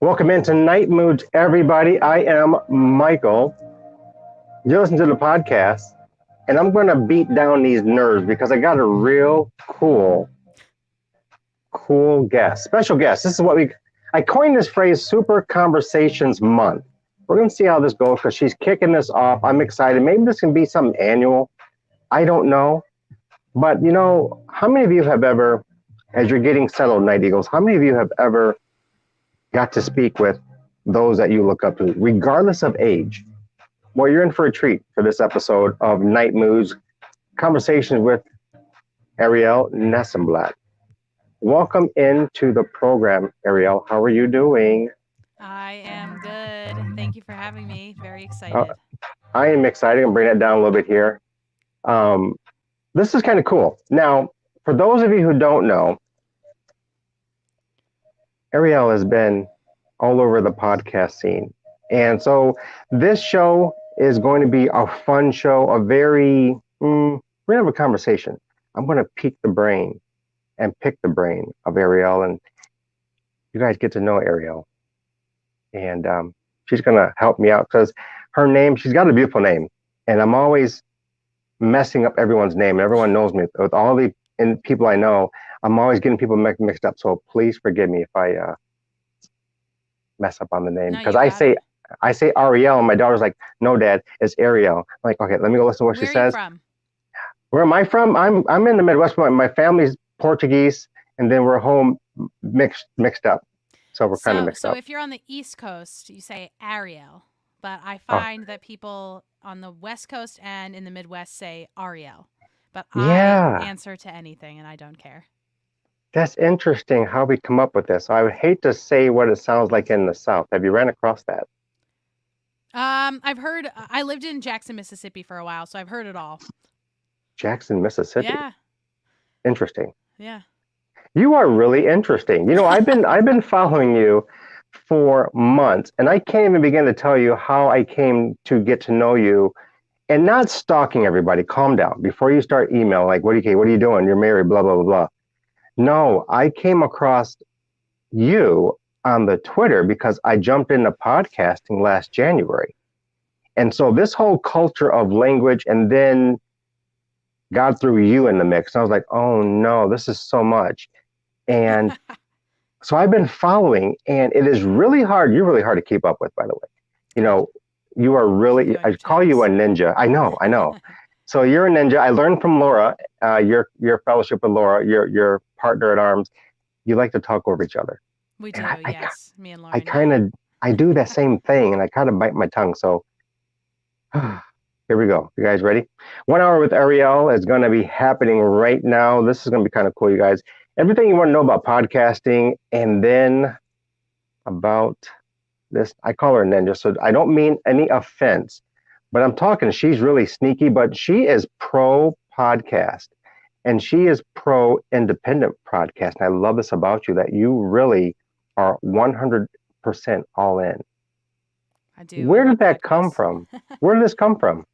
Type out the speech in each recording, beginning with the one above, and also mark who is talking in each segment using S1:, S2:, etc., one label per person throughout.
S1: Welcome into Night Moods, everybody. I am Michael. You're listening to the podcast, and I'm going to beat down these nerves because I got a real cool guest, special guest. This is I coined this phrase, Super Conversations Month. We're going to see how this goes because she's kicking this off. I'm excited. Maybe this can be something annual. I don't know. But, how many of you have ever, as you're getting settled, Night Eagles, how many of you have ever got to speak with those that you look up to, regardless of age? Well, you're in for a treat for this episode of Night Moods, Conversations with Arielle Nissenblatt. Welcome into the program, Arielle. How are you doing?
S2: I am good. Thank you for having me. Very excited.
S1: I am excited. I'm bringing it down a little bit here. This is kind of cool. Now, for those of you who don't know, Arielle has been all over the podcast scene. And so this show is going to be a fun show, we're going to have a conversation. I'm going to pick the brain of Arielle, and you guys get to know Arielle. And she's going to help me out because her name, she's got a beautiful name. And I'm always messing up everyone's name. Everyone knows me. With all the people I know, I'm always getting people mixed up. So please forgive me if I mess up on the name. Because I say Arielle, and my daughter's like, no, Dad, it's Arielle. I'm like, okay, let me go listen to what she says.
S2: Where are you from?
S1: Where am I from? I'm in the Midwest. My family's Portuguese, and then we're home mixed up. So we're kind of mixed up.
S2: So if you're on the East Coast, you say Arielle. But I find that people on the West Coast and in the Midwest say Arielle. But I answer to anything, and I don't care.
S1: That's interesting how we come up with this. I would hate to say what it sounds like in the South. Have you ran across that?
S2: I've heard. I lived in Jackson, Mississippi for a while, so I've heard it all.
S1: Jackson, Mississippi.
S2: Yeah.
S1: Interesting.
S2: Yeah.
S1: You are really interesting. I've been following you for months, and I can't even begin to tell you how I came to get to know you. And not stalking everybody. Calm down before you start email. Like, what are you doing? You're married. Blah blah blah blah. No, I came across you on the Twitter because I jumped into podcasting last January, and so this whole culture of language, and then God threw you in the mix. And I was like, oh no, this is so much, and so I've been following, and it is really hard. You're really hard to keep up with, by the way. You are really, I call you a ninja. I know. So you're a ninja. I learned from Laura, your fellowship with Laura, your partner at arms. You like to talk over each other.
S2: We do, yes. Me and Laura.
S1: I do that same thing, and I kind of bite my tongue. So here we go. You guys ready? 1 hour with Arielle is going to be happening right now. This is going to be kind of cool, you guys. Everything you want to know about podcasting, and then about this, I call her a ninja, so I don't mean any offense, but I'm talking, she's really sneaky, but she is pro podcast and she is pro independent podcast. And I love this about you, that you really are 100% all in.
S2: I do.
S1: Where did that come from? Where did this come from?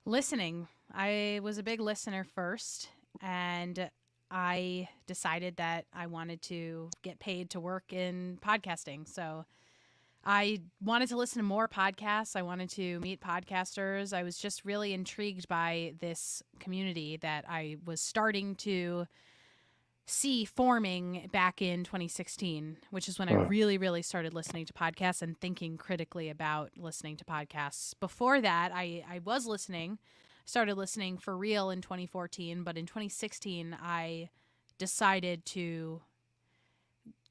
S2: Listening. I was a big listener first, and I decided that I wanted to get paid to work in podcasting. So I wanted to listen to more podcasts. I wanted to meet podcasters. I was just really intrigued by this community that I was starting to see forming back in 2016, which is when I really, really started listening to podcasts and thinking critically about listening to podcasts. Before that, I was listening, started listening for real in 2014, but in 2016, I decided to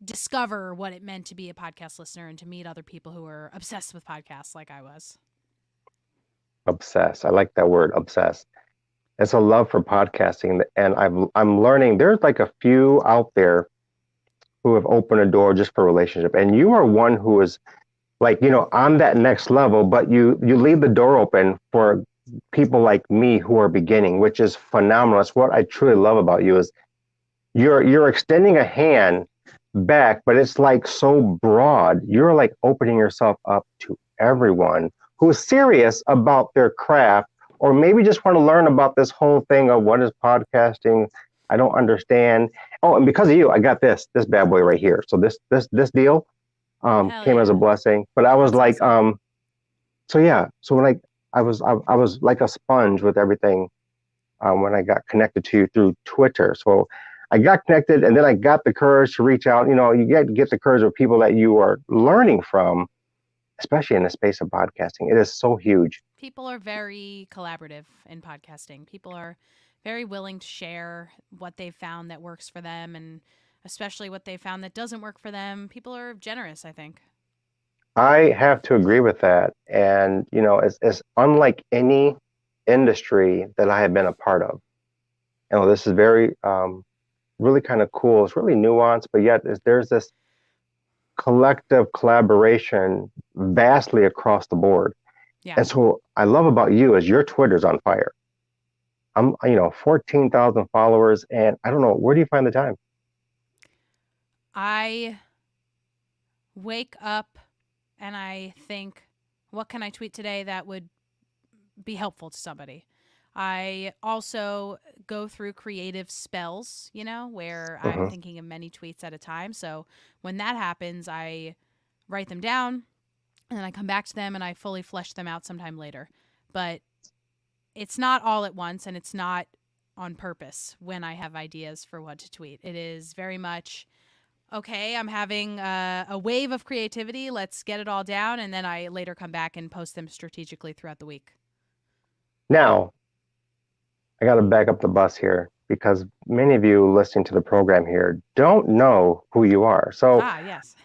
S2: discover what it meant to be a podcast listener and to meet other people who were obsessed with podcasts like I was.
S1: Obsessed. I like that word, obsessed. It's a love for podcasting, and I'm learning there's like a few out there who have opened a door just for relationship, and you are one who is like, on that next level, but you leave the door open for people like me who are beginning, which is phenomenal. That's what I truly love about you, is you're extending a hand back, but it's like so broad. You're like opening yourself up to everyone who is serious about their craft, or maybe just want to learn about this whole thing of what is podcasting. I don't understand. Oh, and because of you, I got this bad boy right here. So this deal,
S2: Hell
S1: came as a
S2: yeah.
S1: blessing. But I was
S2: That's
S1: like,
S2: awesome.
S1: so yeah, so when I was like a sponge with everything when I got connected to you through Twitter. So I got connected, and then I got the courage to reach out. You know, you get the courage of people that you are learning from, especially in the space of podcasting. It is so huge.
S2: People are very collaborative in podcasting. People are very willing to share what they've found that works for them, and especially what they found that doesn't work for them. People are generous, I think.
S1: I have to agree with that. And, you know, it's unlike any industry that I have been a part of. You know, this is very, really kind of cool. It's really nuanced, but yet there's this collective collaboration vastly across the board.
S2: Yeah.
S1: And so I love about you is your Twitter's on fire. I'm, you know, 14,000 followers, and I don't know, where do you find the time?
S2: I wake up and I think, what can I tweet today that would be helpful to somebody? I also go through creative spells, you know, where I'm
S1: Hmm.
S2: thinking of many tweets at a time. So when that happens, I write them down and then I come back to them and I fully flesh them out sometime later. But it's not all at once and it's not on purpose when I have ideas for what to tweet. It is very much, okay, I'm having a wave of creativity. Let's get it all down. And then I later come back and post them strategically throughout the week.
S1: Now, I got to back up the bus here because many of you listening to the program here don't know who you are. So,
S2: Ah, yes.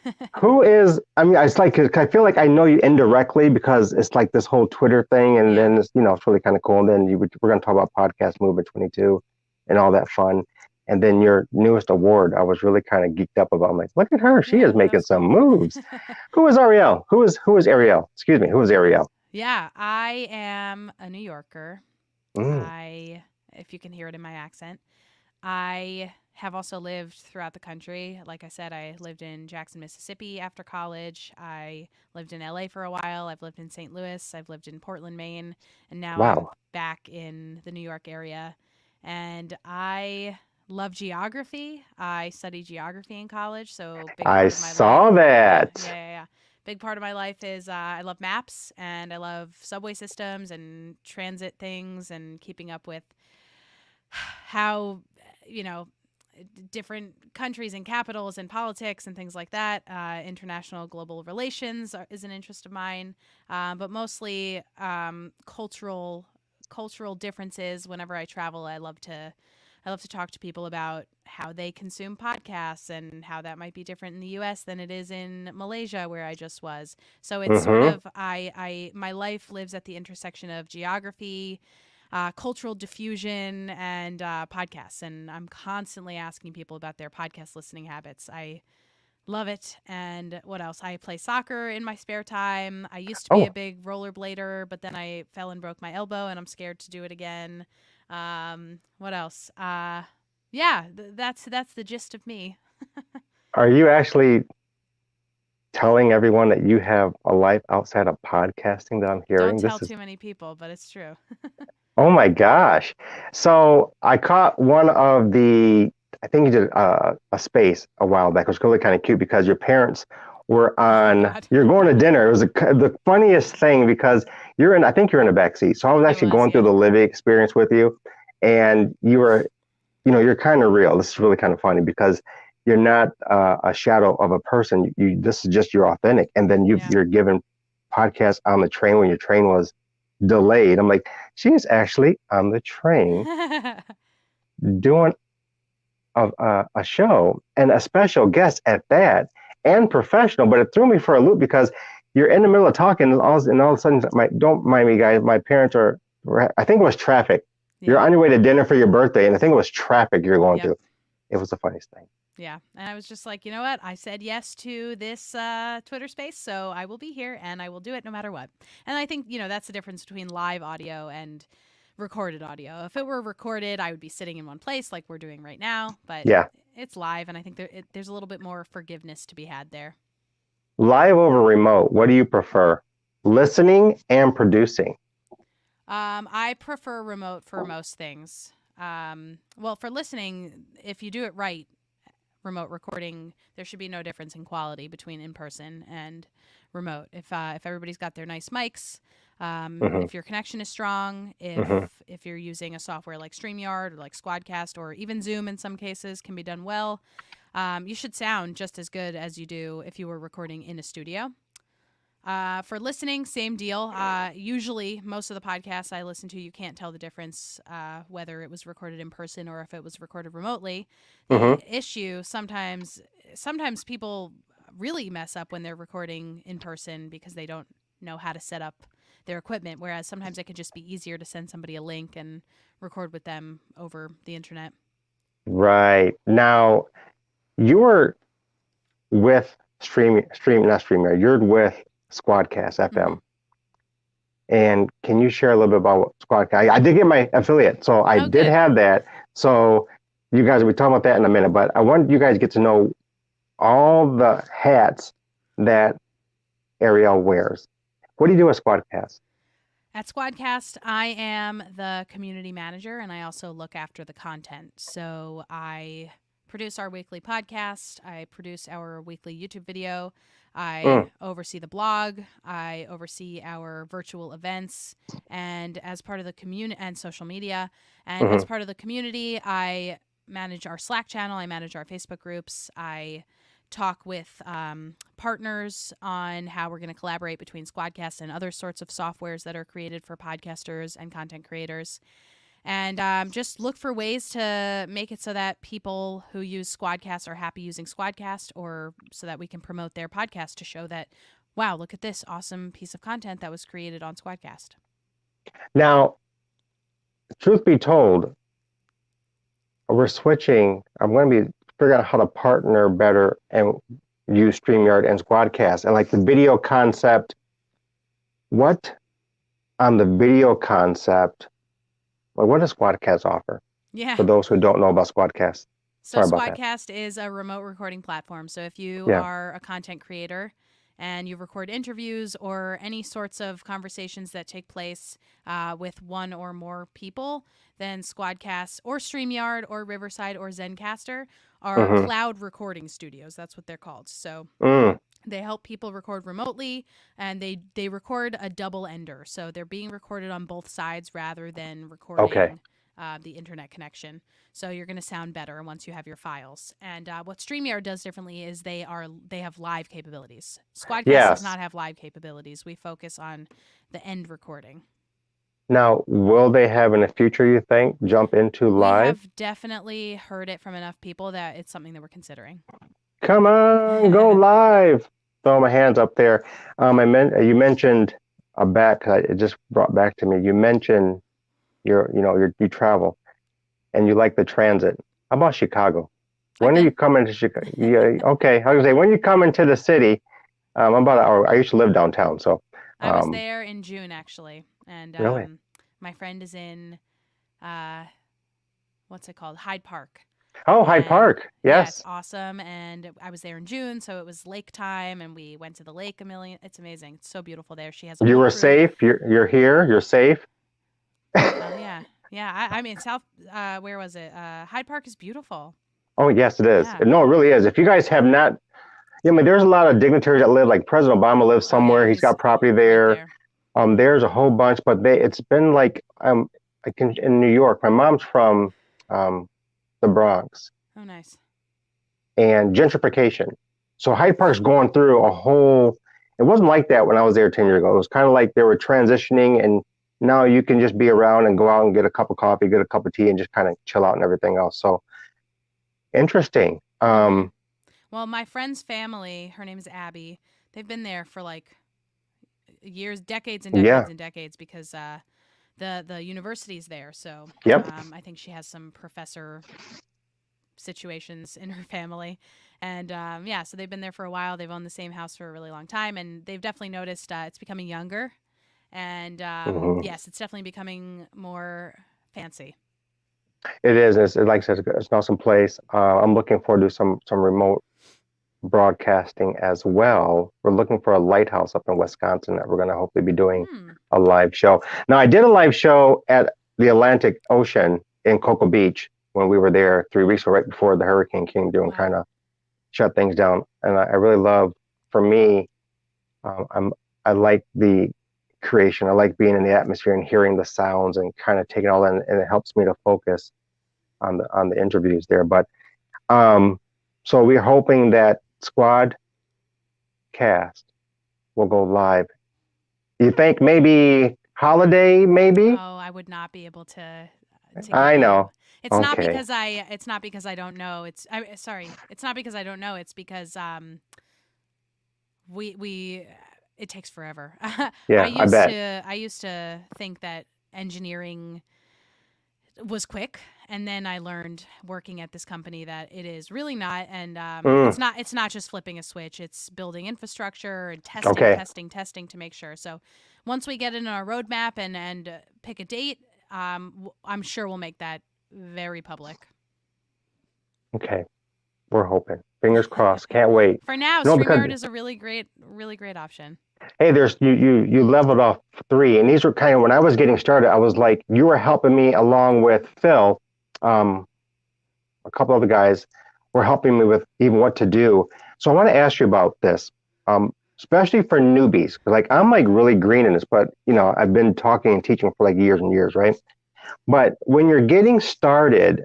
S1: who is, I mean, it's like, I feel like I know you indirectly because it's like this whole Twitter thing. And
S2: Yeah.
S1: then it's, you know, it's really kind of cool. And then we're going to talk about Podcast Movement 22 and all that fun. And then your newest award, I was really kind of geeked up about. I'm like, look at her. She
S2: Yeah,
S1: is
S2: no, that
S1: making
S2: was
S1: some
S2: cool.
S1: moves. Who is Arielle? Who is Arielle? Excuse me. Who is Arielle?
S2: Yeah, I am a New Yorker.
S1: Mm,
S2: If you can hear it in my accent, I have also lived throughout the country. Like I said, I lived in Jackson, Mississippi after college. I lived in LA for a while. I've lived in St. Louis. I've lived in Portland, Maine. And now I'm
S1: wow.
S2: back in the New York area. And I love geography. I studied geography in college. So, big
S1: I
S2: part of my life.
S1: saw
S2: Yeah,
S1: that.
S2: yeah, yeah, yeah. Big part of my life is I love maps and I love subway systems and transit things and keeping up with how, you know, different countries and capitals and politics and things like that. International global relations is an interest of mine, but mostly cultural differences. Whenever I travel, I love to talk to people about how they consume podcasts and how that might be different in the U.S. than it is in Malaysia, where I just was. So it's sort
S1: Mm-hmm.
S2: of my life lives at the intersection of geography, cultural diffusion, and podcasts. And I'm constantly asking people about their podcast listening habits. I love it. And what else? I play soccer in my spare time. I used to be a
S1: Oh,
S2: big rollerblader, but then I fell and broke my elbow, and I'm scared to do it again. What else? Yeah, that's the gist of me.
S1: are you actually telling everyone that you have a life outside of podcasting that I'm
S2: Don't
S1: hearing?
S2: tell
S1: This is,
S2: too many people, but it's true.
S1: oh my gosh. So I caught one of the, I think you did a space a while back. It was really kind of cute because your parents were
S2: Oh
S1: on,
S2: God,
S1: you're going to dinner. It was the funniest thing because I think you're in the back seat. So I was
S2: I
S1: actually
S2: was,
S1: going through
S2: yeah,
S1: the living experience with you, and you were, you know, you're kind of real. This is really kind of funny because you're not a shadow of a person. This is just you're authentic. And then
S2: yeah.
S1: you're given podcasts on the train when your train was delayed. I'm like, she is actually on the train doing a show and a special guest at that and professional. But it threw me for a loop because you're in the middle of talking and all of a sudden, don't mind me, guys. My parents I think it was traffic. You're
S2: Yeah.
S1: on your way to dinner for your birthday, and I think it was traffic you're going
S2: Yep.
S1: through. It was the funniest thing.
S2: Yeah. And I was just like, you know what? I said yes to this Twitter space, so I will be here and I will do it no matter what. And I think, you know, that's the difference between live audio and recorded audio. If it were recorded, I would be sitting in one place like we're doing right now, but
S1: Yeah.
S2: it's live, and I think there's a little bit more forgiveness to be had there.
S1: Live over remote, what do you prefer? Listening and producing.
S2: I prefer remote for most things. Well, for listening, if you do it right, remote recording, there should be no difference in quality between in person and remote. If everybody's got their nice mics,
S1: Hmm.
S2: if your connection is strong,
S1: Hmm.
S2: if you're using a software like StreamYard or like Squadcast or even Zoom in some cases can be done well, you should sound just as good as you do if you were recording in a studio. For listening, same deal. Usually, most of the podcasts I listen to, you can't tell the difference whether it was recorded in person or if it was recorded remotely.
S1: Hmm.
S2: The issue sometimes people really mess up when they're recording in person because they don't know how to set up their equipment. Whereas sometimes it could just be easier to send somebody a link and record with them over the internet.
S1: Right. Now, you're with not StreamYard, you're with Squadcast
S2: Mm-hmm.
S1: FM. And can you share a little bit about what Squadcast? I did get my affiliate, so I
S2: Oh,
S1: did
S2: good.
S1: have that. So you guys will be talking about that in a minute, but I want you guys to get to know all the hats that Arielle wears. What do you do at Squadcast?
S2: At Squadcast, I am the community manager and I also look after the content. So I produce our weekly podcast, I produce our weekly YouTube video, I
S1: Mm,
S2: oversee the blog, I oversee our virtual events, and as part of the community and social media, and as
S1: hmm.
S2: part of the community, I manage our Slack channel, I manage our Facebook groups, I talk with partners on how we're going to collaborate between Squadcast and other sorts of softwares that are created for podcasters and content creators. And just look for ways to make it so that people who use Squadcast are happy using Squadcast, or so that we can promote their podcast to show that, wow, look at this awesome piece of content that was created on Squadcast.
S1: Now, truth be told, we're switching. I'm going to be figuring out how to partner better and use StreamYard and Squadcast. And like the video concept, what on the video concept, well, what does Squadcast offer
S2: Yeah.
S1: for those who don't know about Squadcast?
S2: So
S1: Sorry about that.
S2: Squadcast is a remote recording platform. So if you
S1: Yeah.
S2: are a content creator and you record interviews or any sorts of conversations that take place with one or more people, then Squadcast or StreamYard or Riverside or Zencaster are
S1: Mm-hmm.
S2: cloud recording studios. That's what they're called. So
S1: Mm.
S2: they help people record remotely, and they record a double ender. So they're being recorded on both sides rather than
S1: Okay.
S2: recording the internet connection. So you're going to sound better once you have your files. And what StreamYard does differently is they have live capabilities. Squadcast does
S1: Yes.
S2: not have live capabilities. We focus on the end recording.
S1: Now, will they have in the future, you think, jump into
S2: We
S1: live?
S2: have definitely heard it from enough people that it's something that we're considering.
S1: Come on, go live. Throw my hands up there. You mentioned it just brought back to me. You mentioned you travel and you like the transit. How about Chicago?
S2: I've
S1: When are you
S2: been.
S1: coming to Chicago? Yeah, okay. I was gonna say when you come into the city. I'm about an hour. I used to live downtown, so
S2: I was
S1: um,
S2: there in June actually, and
S1: really.
S2: my friend is in uh, what's it called, Hyde Park,
S1: Oh, Hyde
S2: and
S1: Park.
S2: yeah, it's
S1: Yes.
S2: awesome. And I was there in June, so it was lake time, and we went to the lake a million. It's amazing. It's so beautiful there. She has a
S1: You
S2: whole
S1: were
S2: crew.
S1: safe. You're here. You're safe.
S2: Oh yeah, yeah. I mean South. Where was it? Hyde Park is beautiful.
S1: Oh, yes, it is.
S2: Yeah.
S1: No, it really is. If you guys have not, I mean, there's a lot of dignitaries that live, like President Obama lives
S2: Oh yeah,
S1: somewhere. He's
S2: he's
S1: got property
S2: right
S1: there.
S2: there.
S1: There's a whole bunch, but it's been like in New York. My mom's from um, the Bronx
S2: Oh nice.
S1: and gentrification. So Hyde Park's going through a whole. It wasn't like that when I was there 10 years ago. It was kind of like they were transitioning, and now you can just be around and go out and get a cup of coffee, get a cup of tea, and just kind of chill out and everything else. So interesting.
S2: Mm-hmm. Well, my friend's family, her name is Abby. They've been there for like years, decades and decades
S1: Yeah.
S2: and decades because the university's there. So
S1: Yep.
S2: I think she has some professor situations in her family, and yeah, so they've been there for a while. They've owned the same house for a really long time, and they've definitely noticed it's becoming younger, and
S1: Hmm.
S2: yes, it's definitely becoming more fancy.
S1: It is. Like I said, it's an awesome place. I'm looking forward to some remote broadcasting as well. We're looking for a lighthouse up in Wisconsin that we're going to hopefully be doing
S2: Hmm.
S1: a live show. Now, I did a live show at the Atlantic Ocean in Cocoa Beach when we were there 3 weeks ago, right before the hurricane came through and kind of shut things down. And I really love, for me, I like the creation. I like being in the atmosphere and hearing the sounds and kind of taking it all in, and it helps me to focus on the interviews there. But so we're hoping that Squadcast will go live. You think maybe holiday, maybe?
S2: Oh, I would not be able to
S1: I know.
S2: It's
S1: Okay.
S2: not because I don't know. Sorry. It's not because I don't know. It's because it takes forever.
S1: Yeah, I bet.
S2: I used to think that engineering was quick, and then I learned working at this company that it is really not, and it's not just flipping a switch. It's building infrastructure and testing to make sure. So once we get in our roadmap and pick a date, I'm sure we'll make that very public.
S1: Okay, we're hoping. Fingers crossed. Can't wait.
S2: For now, StreamYard is a really great option.
S1: Hey, there's you leveled off 3, and these were kind of, when I was getting started, I was like, you were helping me along with Phil, a couple other guys were helping me with even what to do. So I want to ask you about this, especially for newbies. Like, I'm like really green in this, but I've been talking and teaching for like years and years, right? But when you're getting started,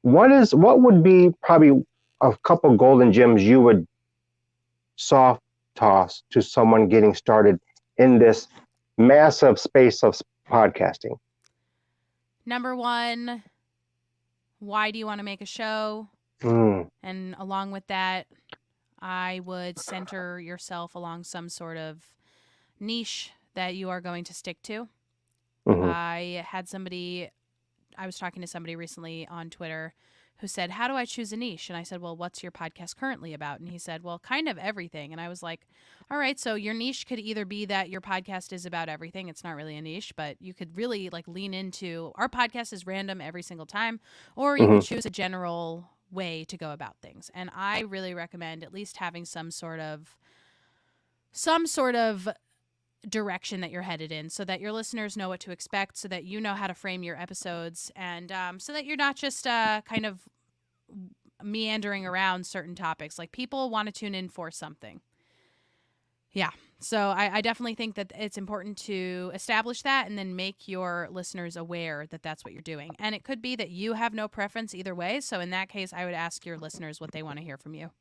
S1: what would be probably a couple golden gems you would soft toss to someone getting started in this massive space of podcasting?
S2: Number 1, why do you want to make a show? And along with that, I would center yourself along some sort of niche that you are going to stick to. I was talking to somebody recently on Twitter who said, how do I choose a niche? And I said, well, what's your podcast currently about? And he said, well, kind of everything. And I was like, all right, so your niche could either be that your podcast is about everything. It's not really a niche, but you could really like lean into, our podcast is random every single time, or you could choose a general way to go about things. And I really recommend at least having some sort of direction that you're headed in, so that your listeners know what to expect, so that you know how to frame your episodes, and so that you're not just kind of meandering around certain topics. Like, people want to tune in for something. Yeah. So I definitely think that it's important to establish that and then make your listeners aware that that's what you're doing. And it could be that you have no preference either way. So in that case, I would ask your listeners what they want to hear from you.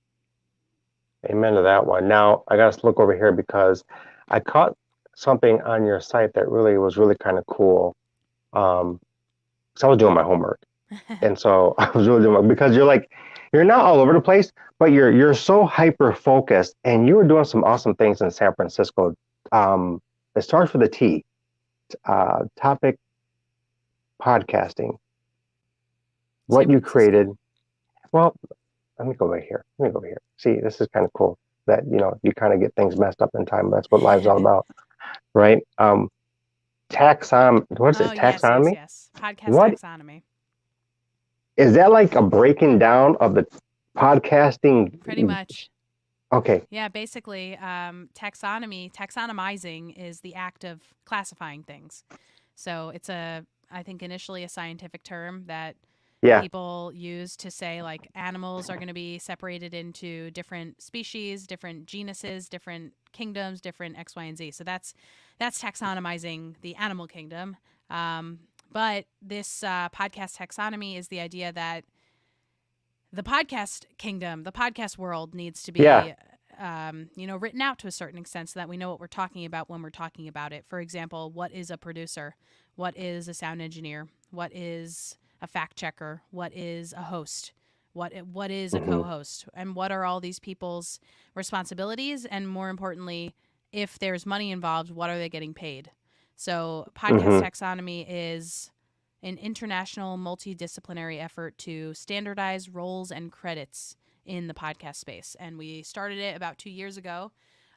S2: Amen
S1: to that one. Now, I got to look over here because I caught something on your site that was really kind of cool. So I was doing my homework, and so I was really doing because you're not all over the place, but you're so hyper focused, and you were doing some awesome things in San Francisco. It starts with a T. Topic podcasting. What you created. Well, let me go over here. See, this is kind of cool that you kind of get things messed up in time. That's what life's all about. Right? What is it? Taxonomy?
S2: Yes. Podcast taxonomy.
S1: Is that like a breaking down of the podcasting?
S2: Pretty much.
S1: Okay.
S2: Yeah, basically, taxonomizing is the act of classifying things. So it's I think initially a scientific term that people use to say, like, animals are going to be separated into different species, different genuses, different kingdoms, different X, Y, and Z. So that's taxonomizing the animal kingdom. But this podcast taxonomy is the idea that the podcast kingdom, the podcast world, needs to be written out to a certain extent so that we know what we're talking about when we're talking about it. For example, what is a producer? What is a sound engineer? What is a fact checker? What is a host? What is a co-host? And what are all these people's responsibilities? And more importantly, if there's money involved, what are they getting paid? So podcast taxonomy is an international multidisciplinary effort to standardize roles and credits in the podcast space. And we started it about 2 years ago.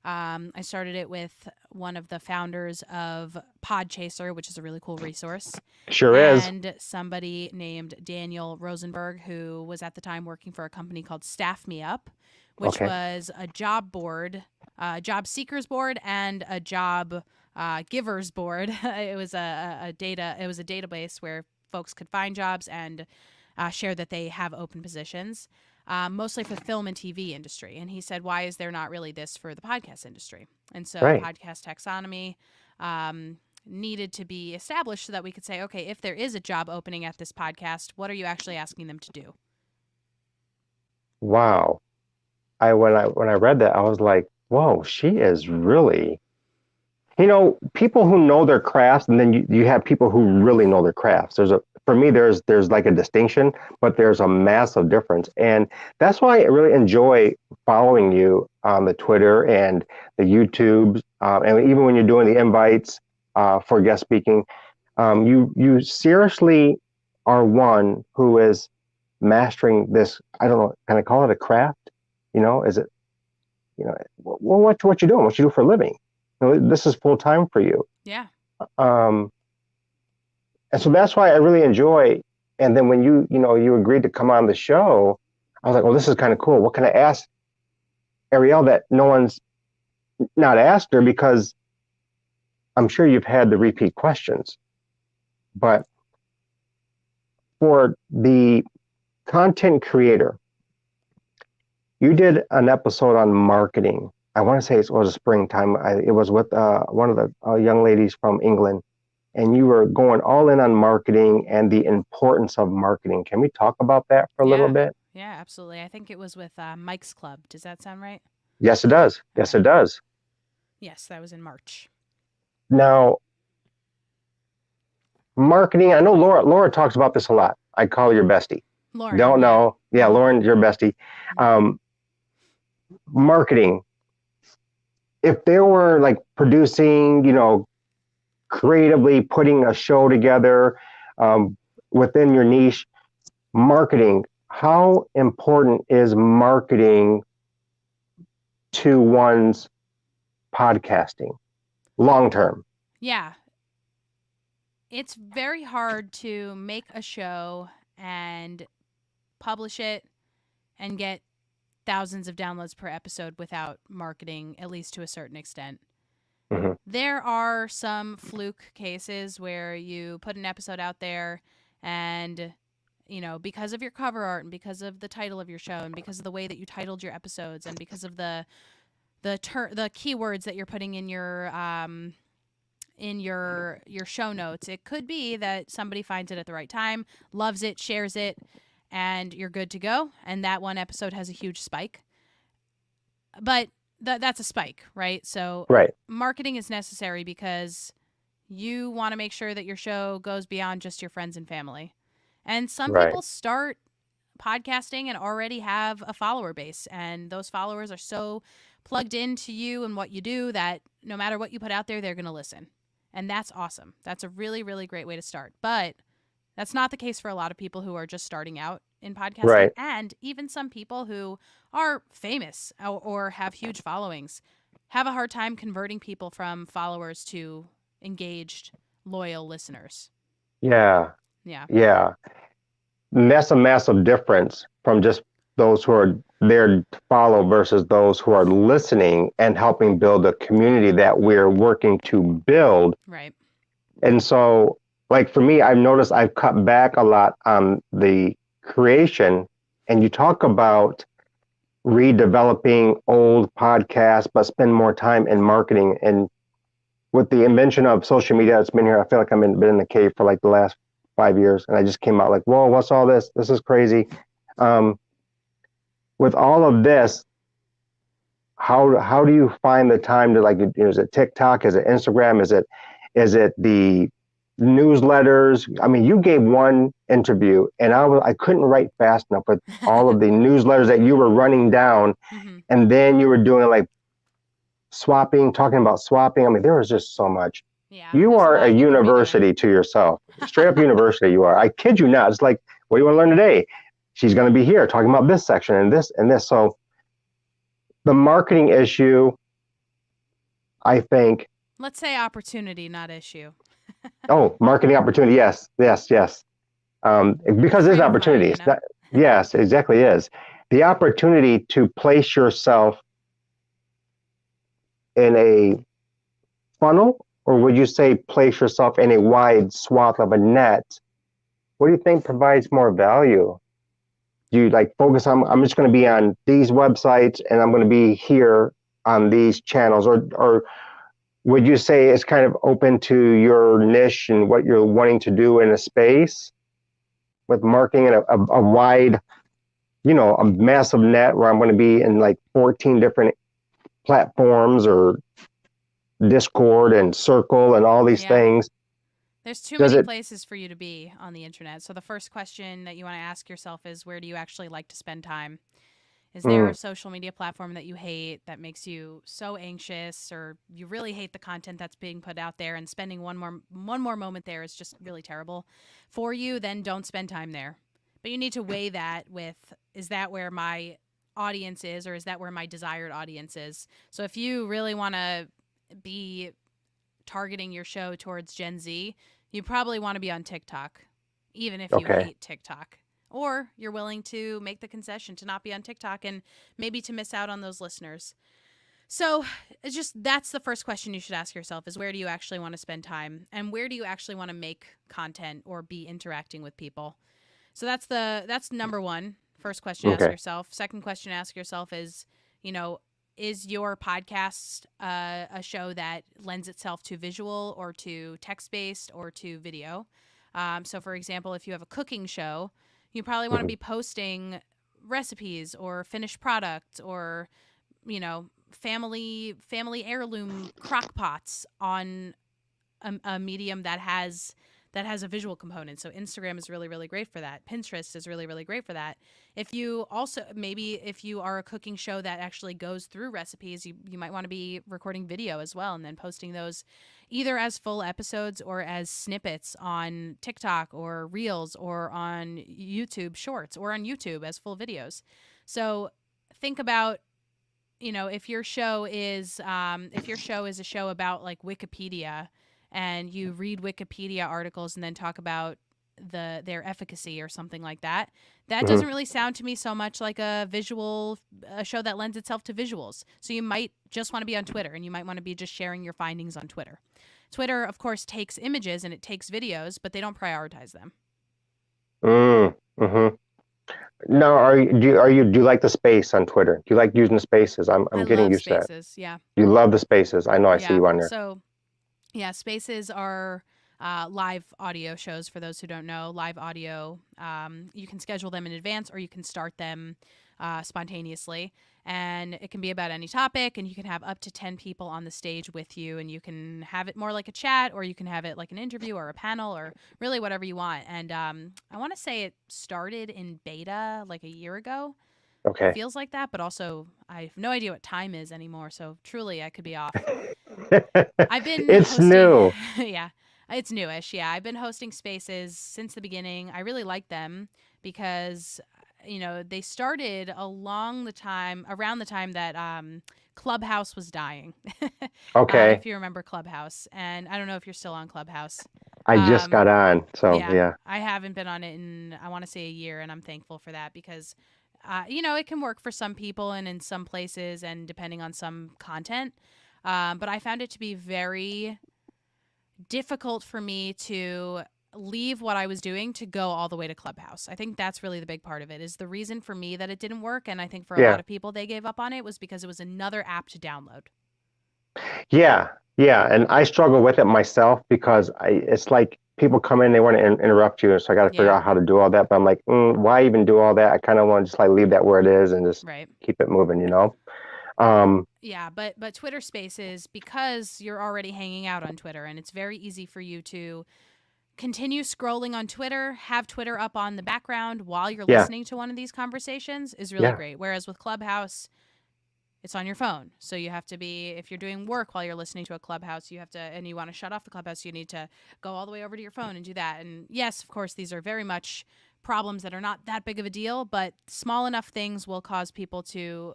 S2: I started it with one of the founders of Podchaser, which is a really cool resource.
S1: Sure is.
S2: And somebody named Daniel Rosenberg, who was at the time working for a company called Staff Me Up, which was a job board, job seekers board, and a job givers board. It was a database where folks could find jobs and shared that they have open positions, mostly for the film and TV industry. And he said, why is there not really this for the podcast industry? And so
S1: Right.
S2: Podcast Taxonomy needed to be established so that we could say, okay, if there is a job opening at this podcast, what are you actually asking them to do?
S1: Wow. When I read that, I was like, whoa, she is really, people who know their crafts, and then you have people who really know their crafts. For me, there's like a distinction, but there's a massive difference. And that's why I really enjoy following you on the Twitter and the YouTube, and even when you're doing the invites for guest speaking, you seriously are one who is mastering this. I don't know, can I call it a craft? Is it, well, what you doing? What you do for a living? This is full time for you.
S2: Yeah.
S1: And so that's why I really enjoy. And then when you agreed to come on the show, I was like, well, this is kind of cool. What can I ask Arielle that no one's not asked her? Because I'm sure you've had the repeat questions. But for the content creator, you did an episode on marketing. I want to say it was a springtime. It was with one of the young ladies from England, and you were going all in on marketing and the importance of marketing. Can we talk about that for a little bit?
S2: Yeah, absolutely. I think it was with Mike's Club. Does that sound right?
S1: Yes, it does. Yes, it does.
S2: Yes, that was in March.
S1: Now, marketing, I know Laura talks about this a lot. I call her your bestie.
S2: Lauren.
S1: Don't know. Yeah, Lauren, your bestie. Marketing. If they were like producing, creatively putting a show together within your niche, marketing, how important is marketing to one's podcasting long term?
S2: Yeah. It's very hard to make a show and publish it and get thousands of downloads per episode without marketing, at least to a certain extent.
S1: Mm-hmm.
S2: There are some fluke cases where you put an episode out there and, because of your cover art and because of the title of your show and because of the way that you titled your episodes and because of the keywords that you're putting in your show notes, it could be that somebody finds it at the right time, loves it, shares it, and you're good to go. And that one episode has a huge spike. But that's a spike, right? So
S1: right.
S2: Marketing is necessary because you want to make sure that your show goes beyond just your friends and family. And some people start podcasting and already have a follower base, and those followers are so plugged into you and what you do that no matter what you put out there, they're going to listen. And that's awesome. That's a really, really great way to start. But that's not the case for a lot of people who are just starting out in podcasting.
S1: Right.
S2: And even some people who are famous or have huge followings have a hard time converting people from followers to engaged, loyal listeners.
S1: Yeah.
S2: Yeah.
S1: Yeah. And that's a massive difference from just those who are there to follow versus those who are listening and helping build a community that we're working to build.
S2: Right.
S1: And so, like for me, I've noticed I've cut back a lot on the creation, and you talk about redeveloping old podcasts, but spend more time in marketing. And with the invention of social media, it's been here. I feel like I've been in the cave for like the last 5 years, and I just came out like, whoa, what's all this? This is crazy. With all of this, how do you find the time to, like, is it TikTok? Is it Instagram? Is it the newsletters? I mean, you gave one interview, and I couldn't write fast enough with all of the newsletters that you were running down, and then you were doing like talking about swapping. I mean, there was just so much.
S2: Yeah,
S1: you are a university to yourself, straight up university. You are. I kid you not. It's like, what do you want to learn today? She's going to be here talking about this section and this and this. So the marketing issue, I think.
S2: Let's say opportunity, not issue.
S1: Oh, marketing opportunity. Yes. Because there's opportunities. Yes, exactly is. The opportunity to place yourself in a funnel, or would you say place yourself in a wide swath of a net what do you think provides more value? Do you like focus on, I'm just going to be on these websites and I'm going to be here on these channels, or would you say it's kind of open to your niche and what you're wanting to do in a space with marketing in a wide, a massive net where I'm going to be in like 14 different platforms or Discord and Circle and all these
S2: Yeah.
S1: things?
S2: There's too
S1: Does
S2: many
S1: it?
S2: places for you to be on the internet. So the first question that you want to ask yourself is, where do you actually like to spend time? Is there a
S1: Mm,
S2: social media platform that you hate, that makes you so anxious, or you really hate the content that's being put out there, and spending one more moment there is just really terrible for you? Then don't spend time there. But you need to weigh that with, is that where my audience is, or is that where my desired audience is? So if you really want to be targeting your show towards Gen Z, you probably want to be on TikTok, even if you
S1: okay.
S2: hate TikTok. Or you're willing to make the concession to not be on TikTok and maybe to miss out on those listeners. So it's just, that's the first question you should ask yourself, is where do you actually want to spend time, and where do you actually want to make content or be interacting with people? So that's number one. First question to ask
S1: Okay.
S2: yourself. Second question to ask yourself is, you know, is your podcast a show that lends itself to visual or to text based or to video? So, for example, if you have a cooking show, you probably want to
S1: Mhm.
S2: be posting recipes or finished products, or family heirloom crock pots on a medium that has a visual component. So Instagram is really, really great for that. Pinterest is really, really great for that. If you also, maybe if you are a cooking show that actually goes through recipes, you might want to be recording video as well, and then posting those either as full episodes or as snippets on TikTok or Reels or on YouTube Shorts or on YouTube as full videos. So think about, if your show is a show about like Wikipedia, and you read Wikipedia articles and then talk about their efficacy or something like that, that
S1: Mhm.
S2: doesn't really sound to me so much like a show that lends itself to visuals. So you might just want to be on Twitter, and you might want to be just sharing your findings on Twitter. Twitter, of course, takes images and it takes videos, but they don't prioritize them.
S1: Mm, mhm. Now, do you like the space on Twitter? Do you like using the spaces? I'm
S2: I
S1: getting
S2: love
S1: used to that.
S2: Spaces. Yeah.
S1: You love the spaces. I know. I see
S2: Yeah.
S1: you on there.
S2: So yeah, Spaces are live audio shows. For those who don't know, live audio, you can schedule them in advance, or you can start them spontaneously. And it can be about any topic, and you can have up to 10 people on the stage with you, and you can have it more like a chat, or you can have it like an interview or a panel, or really whatever you want. And I want to say it started in beta like a year ago. It
S1: Okay.
S2: feels like that, but also I have no idea what time is anymore, so truly I could be off. I've been
S1: It's
S2: hosting,
S1: new.
S2: yeah, it's newish. Yeah, I've been hosting Spaces since the beginning. I really like them because, they started around the time that Clubhouse was dying.
S1: Okay.
S2: If you remember Clubhouse, and I don't know if you're still on Clubhouse.
S1: I just
S2: Um,
S1: got on, so
S2: yeah,
S1: yeah.
S2: I haven't been on it in, I want to say, a year, and I'm thankful for that because, it can work for some people and in some places, and depending on some content. But I found it to be very difficult for me to leave what I was doing to go all the way to Clubhouse. I think that's really the big part of it, is the reason for me that it didn't work. And I think for a lot
S1: Yeah.
S2: of people, they gave up on it was because it was another app to download.
S1: Yeah. Yeah. And I struggle with it myself because it's like people come in, they want to interrupt you. So I got to figure
S2: Yeah,
S1: out how to do all that. But I'm like, why even do all that? I kind of want to just like leave that where it is and just
S2: right.
S1: keep it moving. Um,
S2: Yeah, but Twitter Spaces, because you're already hanging out on Twitter, and it's very easy for you to continue scrolling on Twitter, have Twitter up on the background while you're
S1: yeah.
S2: listening to one of these conversations, is really
S1: Yeah.
S2: great. Whereas with Clubhouse, it's on your phone. So you have to be, if you're doing work while you're listening to a Clubhouse, you have to, and you want to shut off the Clubhouse, you need to go all the way over to your phone and do that. And yes, of course, these are very much problems that are not that big of a deal, but small enough things will cause people to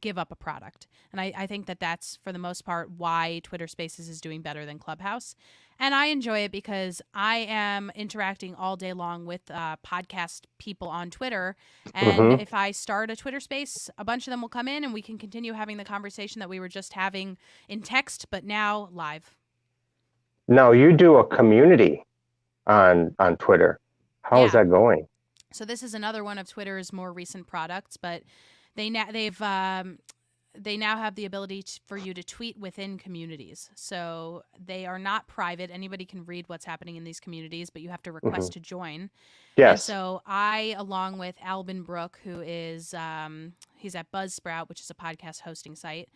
S2: give up a product. And I think that that's, for the most part, why Twitter Spaces is doing better than Clubhouse. And I enjoy it because I am interacting all day long with podcast people on Twitter. And
S1: hmm
S2: if I start a Twitter space, a bunch of them will come in and we can continue having the conversation that we were just having in text, but now live.
S1: Now you do a community on Twitter. How is
S2: Yeah.
S1: that going?
S2: So this is another one of Twitter's more recent products, but they now have the ability for you to tweet within communities. So they are not private. Anybody can read what's happening in these communities, but you have to
S1: Hmm.
S2: request to join. And
S1: Yes.
S2: so I, along with Albin Brook, who is he's at Buzzsprout, which is a podcast hosting site,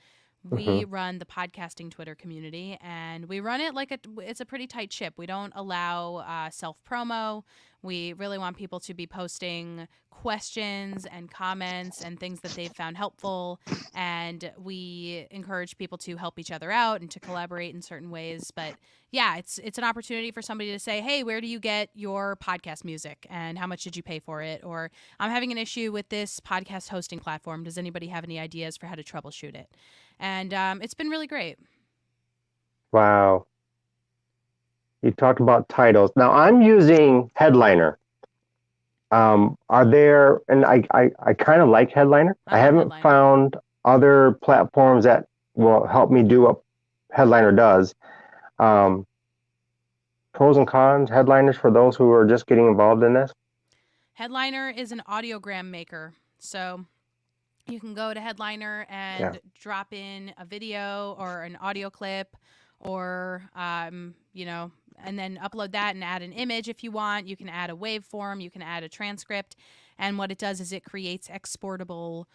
S1: Hmm.
S2: we run the podcasting Twitter community, and we run it like it's a pretty tight ship. We don't allow self promo. We really want people to be posting questions and comments and things that they've found helpful. And we encourage people to help each other out and to collaborate in certain ways. But yeah, it's an opportunity for somebody to say, hey, where do you get your podcast music and how much did you pay for it? Or I'm having an issue with this podcast hosting platform. Does anybody have any ideas for how to troubleshoot it? And it's been really great.
S1: Wow. You talked about titles. Now I'm using Headliner. Are there, and I kind of like Headliner.
S2: I
S1: I
S2: love
S1: haven't
S2: Headliner.
S1: found other platforms that will help me do what Headliner does. Um, Pros and cons, Headliners for those who are just getting involved in this.
S2: Headliner is an audiogram maker. So you can go to Headliner
S1: Yeah.
S2: and drop in a video or an audio clip or, and then upload that and add an image if you want. You can add a waveform. You can add a transcript. And what it does is it creates exportable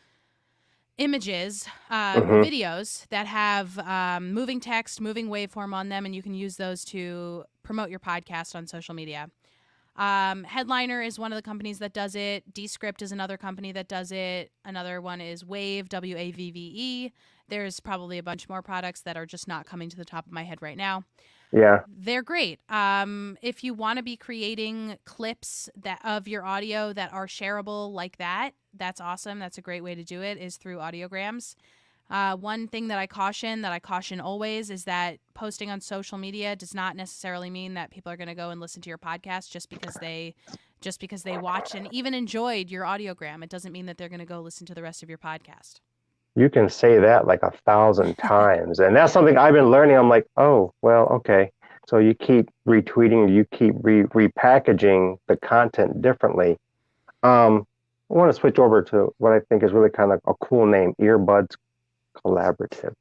S2: images,
S1: Hmm.
S2: videos that have moving text, moving waveform on them, and you can use those to promote your podcast on social media. Headliner is one of the companies that does it. Descript is another company that does it. Another one is Wave, WAVVE. There's probably a bunch more products that are just not coming to the top of my head right now.
S1: Yeah.
S2: They're great. If you want to be creating clips of your audio that are shareable like that, that's awesome. That's a great way to do it, is through audiograms. One thing that I caution always, is that posting on social media does not necessarily mean that people are going to go and listen to your podcast just because they watched and even enjoyed your audiogram. It doesn't mean that they're going to go listen to the rest of your podcast.
S1: You can say that like 1,000 times. And that's something I've been learning. I'm like, oh, well, okay. So you keep retweeting, you keep repackaging the content differently. I want to switch over to what I think is really kind of a cool name, Earbuds Collaborative.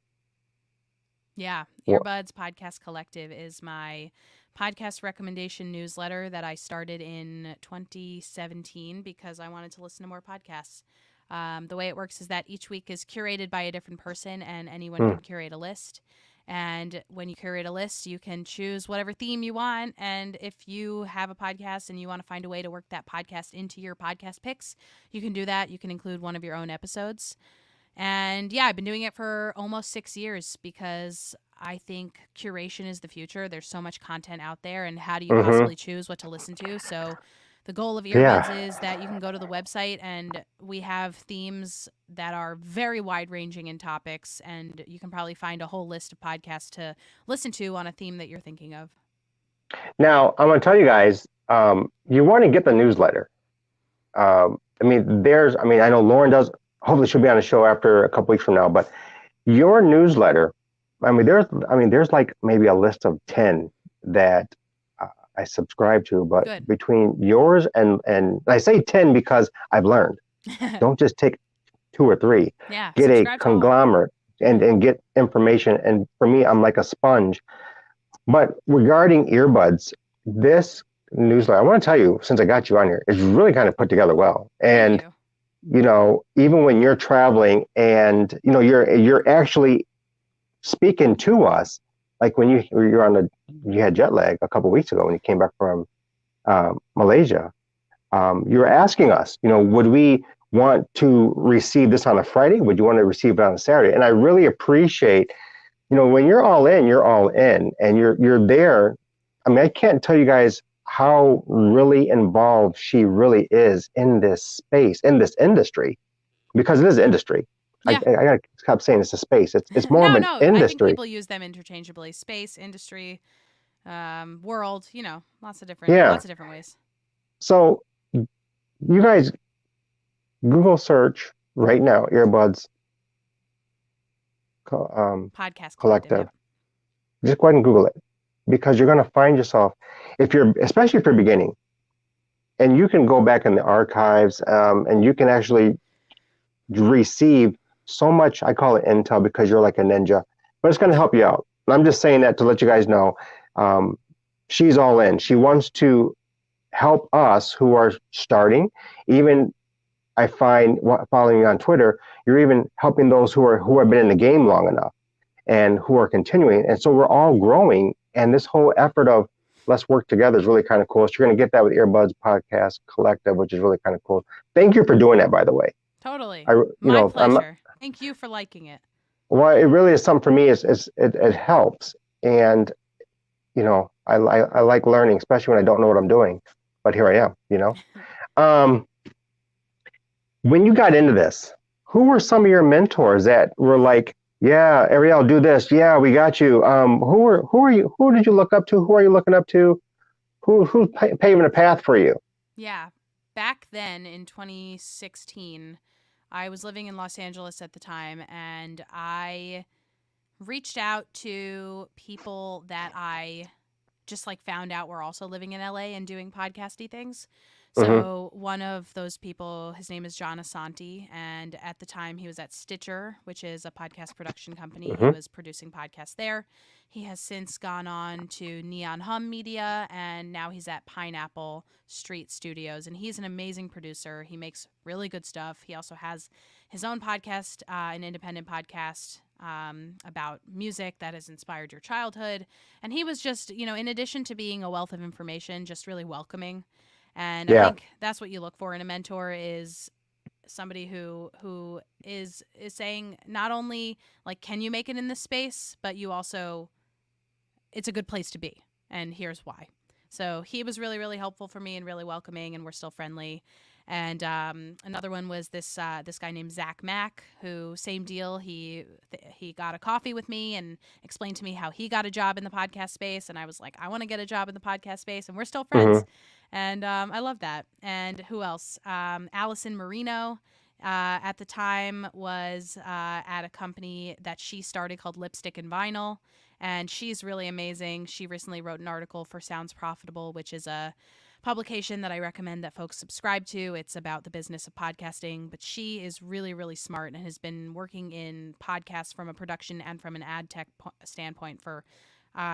S2: Yeah,
S1: Well,
S2: Earbuds Podcast Collective is my podcast recommendation newsletter that I started in 2017 because I wanted to listen to more podcasts. The way it works is that each week is curated by a different person, and anyone
S1: hmm,
S2: can curate a list. And when you curate a list, you can choose whatever theme you want. And if you have a podcast and you want to find a way to work that podcast into your podcast picks, you can do that. You can include one of your own episodes. And yeah, I've been doing it for almost 6 years because I think curation is the future. There's so much content out there, and how do you
S1: hmm,
S2: possibly choose what to listen to? So the goal of Earbuds
S1: yeah.
S2: is that you can go to the website, and we have themes that are very wide ranging in topics, and you can probably find a whole list of podcasts to listen to on a theme that you're thinking of.
S1: Now, I'm going to tell you guys, you want to get the newsletter. I know Lauren does, hopefully she'll be on the show after a couple weeks from now, but your newsletter, there's like maybe a list of 10 that I subscribe to, but
S2: Good.
S1: between yours and I say 10 because I've learned, don't just take two or three,
S2: Yeah,
S1: get a
S2: subscribe to all.
S1: conglomerate and get information. And for me, I'm like a sponge. But regarding earbuds, this newsletter, I want to tell you, since I got you on here, it's really kind of put together well.
S2: Thank
S1: And,
S2: you.
S1: even when you're traveling and, you're actually speaking to us, like when you had jet lag a couple of weeks ago when you came back from Malaysia, you were asking us, would we want to receive this on a Friday? Would you want to receive it on a Saturday? And I really appreciate, when you're all in, and you're there. I mean, I can't tell you guys how really involved she really is in this space, in this industry, because it is an industry. I
S2: Yeah.
S1: gotta stop saying it's a space. It's more of
S2: No,
S1: an
S2: no. I think
S1: industry.
S2: people use them interchangeably. Space, industry, world.
S1: Yeah.
S2: Lots of different ways.
S1: So you guys Google search right now, earbuds
S2: Podcast Collective.
S1: collective.
S2: Yep.
S1: Just go ahead and Google it, because you're going to find yourself, especially if you're beginning, and you can go back in the archives, and you can actually receive so much, I call it intel because you're like a ninja, but it's going to help you out. And I'm just saying that to let you guys know, she's all in. She wants to help us who are starting. Even I find following you on Twitter, you're even helping those who have been in the game long enough and who are continuing. And so we're all growing. And this whole effort of let's work together is really kind of cool. So you're going to get that with Earbuds Podcast Collective, which is really kind of cool. Thank you for doing that, by the way.
S2: Totally.
S1: You
S2: My
S1: know,
S2: pleasure. Thank you for liking it.
S1: well, it really is something for me. It helps, and you know, I like learning, especially when I don't know what I'm doing. But here I am. You know, when you got into this, who were some of your mentors that were like, "Yeah, Arielle, do this. Yeah, we got you." Who are you? Who did you look up to? Who are you looking up to? Who's paving a path for you?
S2: Yeah. Back then in 2016, I was living in Los Angeles at the time, and I reached out to people that I just like found out were also living in LA and doing podcasty things.
S1: Mm-hmm.
S2: So one of those people, his name is John Asante, and at the time he was at Stitcher, which is a podcast production company. He
S1: Mm-hmm.
S2: was producing podcasts there. He has since gone on to Neon Hum Media, and now he's at Pineapple Street Studios, and he's an amazing producer. He makes really good stuff. He also has his own podcast, an independent podcast about music that has inspired your childhood. And he was just, in addition to being a wealth of information, just really welcoming. And I
S1: Yeah.
S2: think that's what you look for in a mentor is somebody who is saying not only like, can you make it in this space, but you also, it's a good place to be. And here's why. So he was really, really helpful for me and really welcoming, and we're still friendly. And another one was this guy named Zach Mack, who same deal. He got a coffee with me and explained to me how he got a job in the podcast space, and I was like, I want to get a job in the podcast space, and we're still friends.
S1: Mm-hmm.
S2: And I love that. And who else? Allison Marino. At the time was at a company that she started called Lipstick and Vinyl, and she's really amazing. She recently wrote an article for Sounds Profitable, which is a publication that I recommend that folks subscribe to. It's about the business of podcasting, but she is really, really smart and has been working in podcasts from a production and from an ad tech standpoint for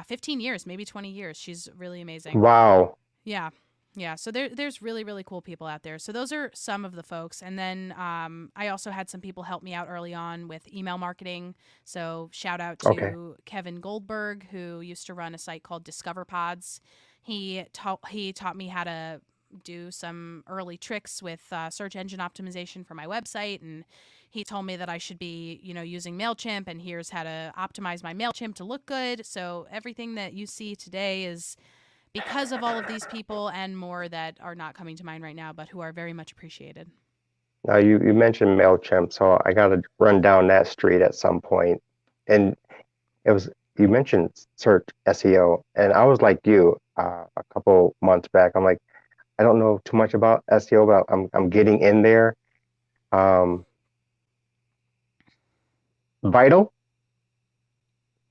S2: 15 years, maybe 20 years. She's really amazing.
S1: Wow.
S2: Yeah. Yeah, so there's really, really cool people out there. So those are some of the folks. And then I also had some people help me out early on with email marketing. So shout out
S1: Okay.
S2: to Kevin Goldberg, who used to run a site called Discover Pods. He taught me how to do some early tricks with search engine optimization for my website, and he told me that I should be, using MailChimp, and here's how to optimize my MailChimp to look good. So everything that you see today is because of all of these people and more that are not coming to mind right now, but who are very much appreciated.
S1: Now you mentioned MailChimp, so I got to run down that street at some point. And you mentioned search SEO, and I was like you a couple months back. I'm like, I don't know too much about SEO, but I'm getting in there. Vital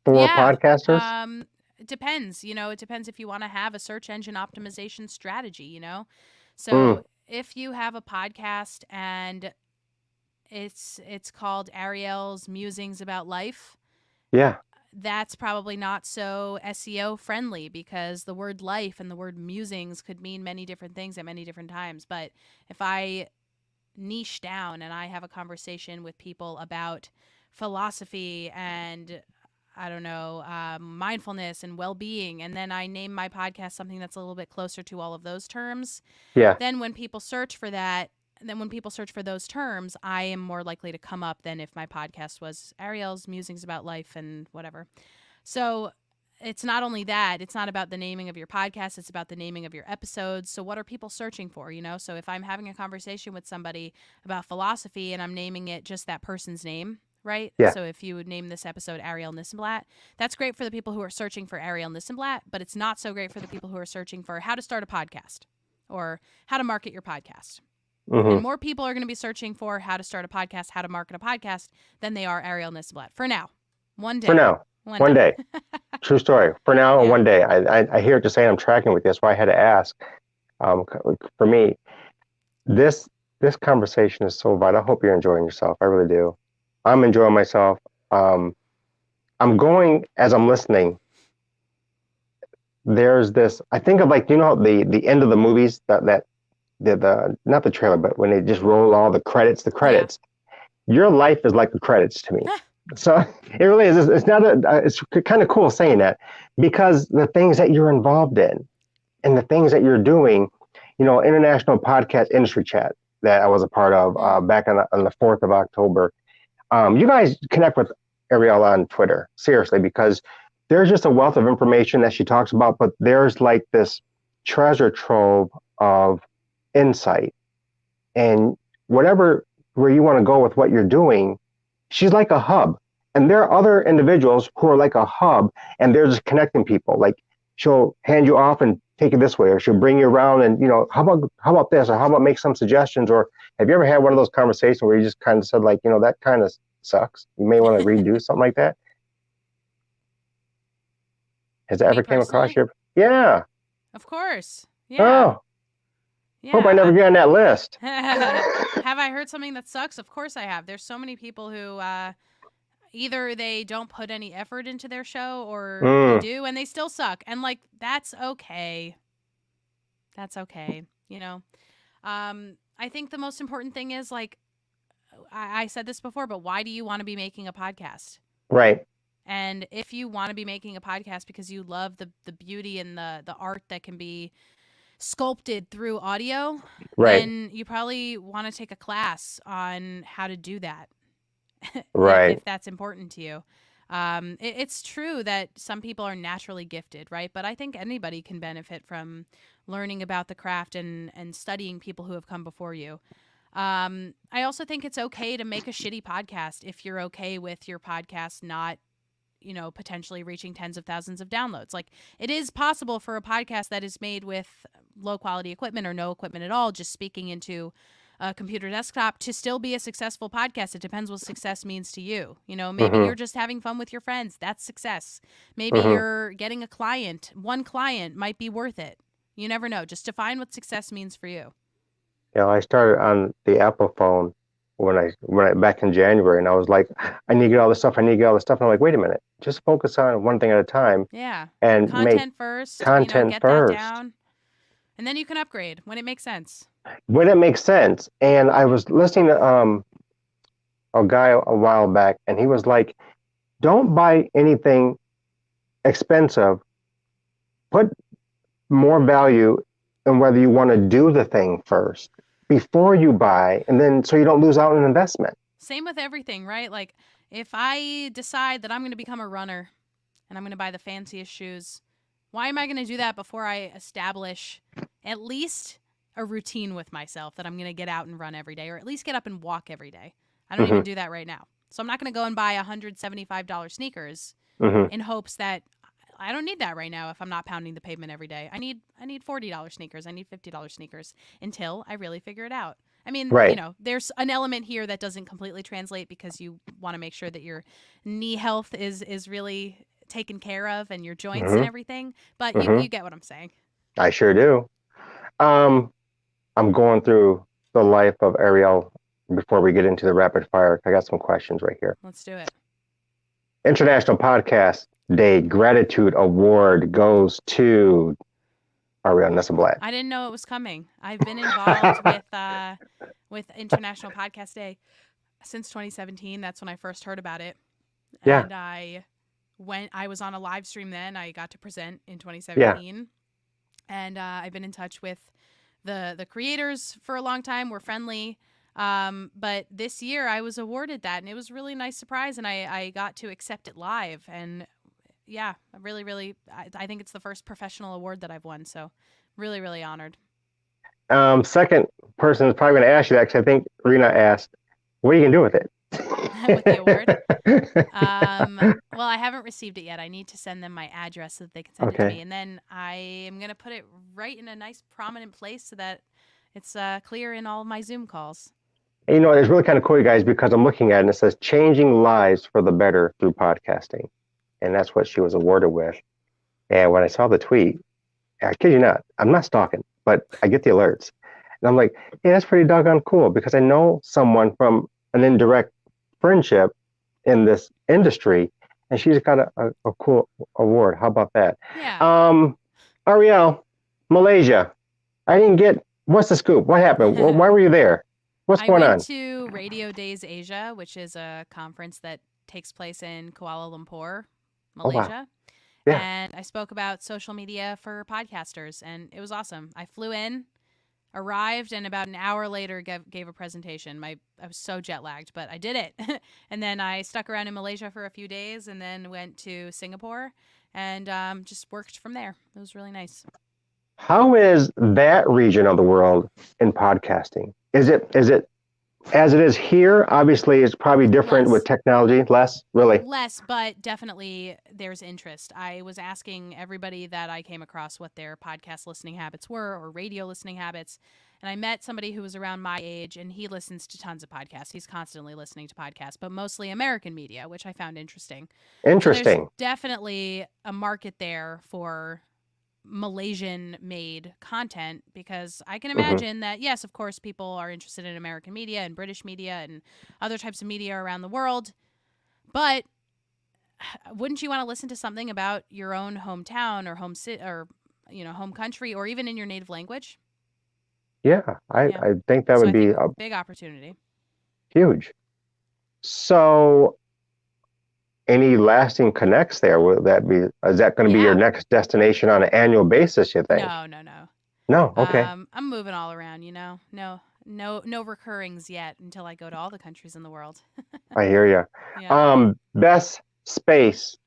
S1: for podcasters.
S2: It depends. It depends if you want to have a search engine optimization strategy, So
S1: Mm,
S2: if you have a podcast and it's called Arielle's Musings About Life,
S1: yeah,
S2: that's probably not so SEO friendly because the word life and the word musings could mean many different things at many different times. But if I niche down and I have a conversation with people about philosophy and I don't know, mindfulness and well-being, and then I name my podcast something that's a little bit closer to all of those terms,
S1: yeah,
S2: then when people search for that, then when people search for those terms, I am more likely to come up than if my podcast was Arielle's Musings About Life and whatever. So it's not only that, it's not about the naming of your podcast, it's about the naming of your episodes. So what are people searching for, So if I'm having a conversation with somebody about philosophy and I'm naming it just that person's name, right?
S1: yeah.
S2: So if you would name this episode Arielle Nissenblatt, that's great for the people who are searching for Arielle Nissenblatt, but it's not so great for the people who are searching for how to start a podcast or how to market your podcast. And
S1: Mm-hmm.
S2: more people are going to be searching for how to start a podcast, how to market a podcast than they are Arielle Nissenblatt. For now. One day.
S1: For now, one day. True story. For now,
S2: Yeah.
S1: one day. I hear what you're saying. I'm tracking with this. Why I had to ask. For me, this conversation is so vital. I hope you're enjoying yourself. I really do. I'm enjoying myself. I'm going as I'm listening. There's this. I think of like the end of the movies that the not the trailer, but when they just roll all the credits. The credits. Yeah. Your life is like the credits to me. So it really is. It's not it's kind of cool saying that, because the things that you're involved in and the things that you're doing, International Podcast Industry Chat that I was a part of back on the 4th of October. You guys connect with Arielle on Twitter, seriously, because there's just a wealth of information that she talks about, but there's like this treasure trove of insight, and where you want to go with what you're doing, she's like a hub. And there are other individuals who are like a hub, and they're just connecting people. Like, she'll hand you off and take it this way, or she'll bring you around and, how about this, or how about make some suggestions? Or have you ever had one of those conversations where you just kind of said, like, that kind of sucks, you may want to redo something like that? Has that ever came across your? Yeah.
S2: Of course. Yeah.
S1: Oh. Yeah. Hope I never get on that list.
S2: Have I heard something that sucks? Of course I have. There's so many people who either they don't put any effort into their show, or they do and they still suck. And like, that's okay. That's okay. I think the most important thing is, like, I said this before, but why do you want to be making a podcast?
S1: Right.
S2: And if you want to be making a podcast because you love the beauty and the art that can be sculpted through audio, right, then you probably want to take a class on how to do that.
S1: Right.
S2: If that's important to you. It's true that some people are naturally gifted, right? But I think anybody can benefit from learning about the craft and studying people who have come before you. I also think it's okay to make a shitty podcast if you're okay with your podcast not, potentially reaching tens of thousands of downloads. Like, it is possible for a podcast that is made with low quality equipment or no equipment at all, just speaking into a computer desktop, to still be a successful podcast. It depends what success means to you. Maybe you're just having fun with your friends. That's success. Maybe you're getting a client. One client might be worth it. You never know. Just define what success means for you.
S1: I started on the Apple phone when I back in January, and I was like, I need to get all this stuff. And I'm like, wait a minute, just focus on one thing at a time.
S2: Yeah.
S1: And
S2: content first.
S1: Content
S2: get
S1: first.
S2: That down, and then you can upgrade when it makes sense.
S1: When it makes sense. And I was listening to a guy a while back, and he was like, don't buy anything expensive. Put more value in whether you want to do the thing first before you buy, and then so you don't lose out on investment.
S2: Same with everything, right? Like, if I decide that I'm going to become a runner and I'm going to buy the fanciest shoes, why am I going to do that before I establish at least a routine with myself that I'm going to get out and run every day, or at least get up and walk every day? I don't even do that right now. So I'm not going to go and buy $175 sneakers in hopes that I don't need that right now if I'm not pounding the pavement every day. I need $40 sneakers. I need $50 sneakers until I really figure it out. I mean,
S1: right.
S2: There's an element here that doesn't completely translate because you want to make sure that your knee health is really taken care of, and your joints and everything. But you get what I'm saying.
S1: I sure do. I'm going through the life of Arielle before we get into the rapid fire. I got some questions right here.
S2: Let's do it.
S1: International Podcast Day Gratitude Award goes to Arielle Nissenblatt.
S2: I didn't know it was coming. I've been involved with International Podcast Day since 2017. That's when I first heard about it.
S1: Yeah.
S2: And I was on a live stream then. I got to present in 2017. Yeah. And I've been in touch with the creators for a long time. We're friendly. But this year I was awarded that, and it was a really nice surprise, and I got to accept it live. And yeah, really, really, I think it's the first professional award that I've won. So really, really honored.
S1: Second person is probably going to ask you that, because I think Rena asked, what are you going to do with it?
S2: With the award? Well, I haven't received it yet. I need to send them my address so that they can send it to me. And then I am going to put it right in a nice prominent place so that it's clear in all of my Zoom calls.
S1: And, it's really kind of cool, you guys, because I'm looking at it and it says changing lives for the better through podcasting. And that's what she was awarded with. And when I saw the tweet, I kid you not, I'm not stalking, but I get the alerts. And I'm like, hey, that's pretty doggone cool because I know someone from an indirect friendship in this industry, and she's got a cool award. How about that?
S2: Yeah.
S1: Arielle, Malaysia. I didn't get, what's the scoop? What happened? Why were you there? What's
S2: I
S1: going
S2: went
S1: on?
S2: to Radio Days Asia, which is a conference that takes place in Kuala Lumpur,
S1: Oh, wow.
S2: Malaysia.
S1: Yeah.
S2: And I spoke about social media for podcasters, and it was awesome. I flew in, arrived, and about an hour later gave a presentation. I was so jet lagged, but I did it. And then I stuck around in Malaysia for a few days, and then went to Singapore, and just worked from there. It was really nice.
S1: How is that region of the world in podcasting? Is it as it is here? Obviously, it's probably different with technology. Less, really.
S2: Less, but definitely there's interest. I was asking everybody that I came across what their podcast listening habits were or radio listening habits. And I met somebody who was around my age, and he listens to tons of podcasts. He's constantly listening to podcasts, but mostly American media, which I found interesting.
S1: Interesting.
S2: So there's definitely a market there for Malaysian-made content, because I can imagine that, yes, of course, people are interested in American media and British media and other types of media around the world. But wouldn't you want to listen to something about your own hometown or home country, or even in your native language?
S1: Yeah, I think that would be a
S2: big opportunity.
S1: Huge. So, any lasting connects there? Will that be? Is that going to be your next destination on an annual basis? You think?
S2: No.
S1: Okay.
S2: I'm moving all around. No recurrings yet until I go to all the countries in the world.
S1: I hear you.
S2: Yeah.
S1: Best space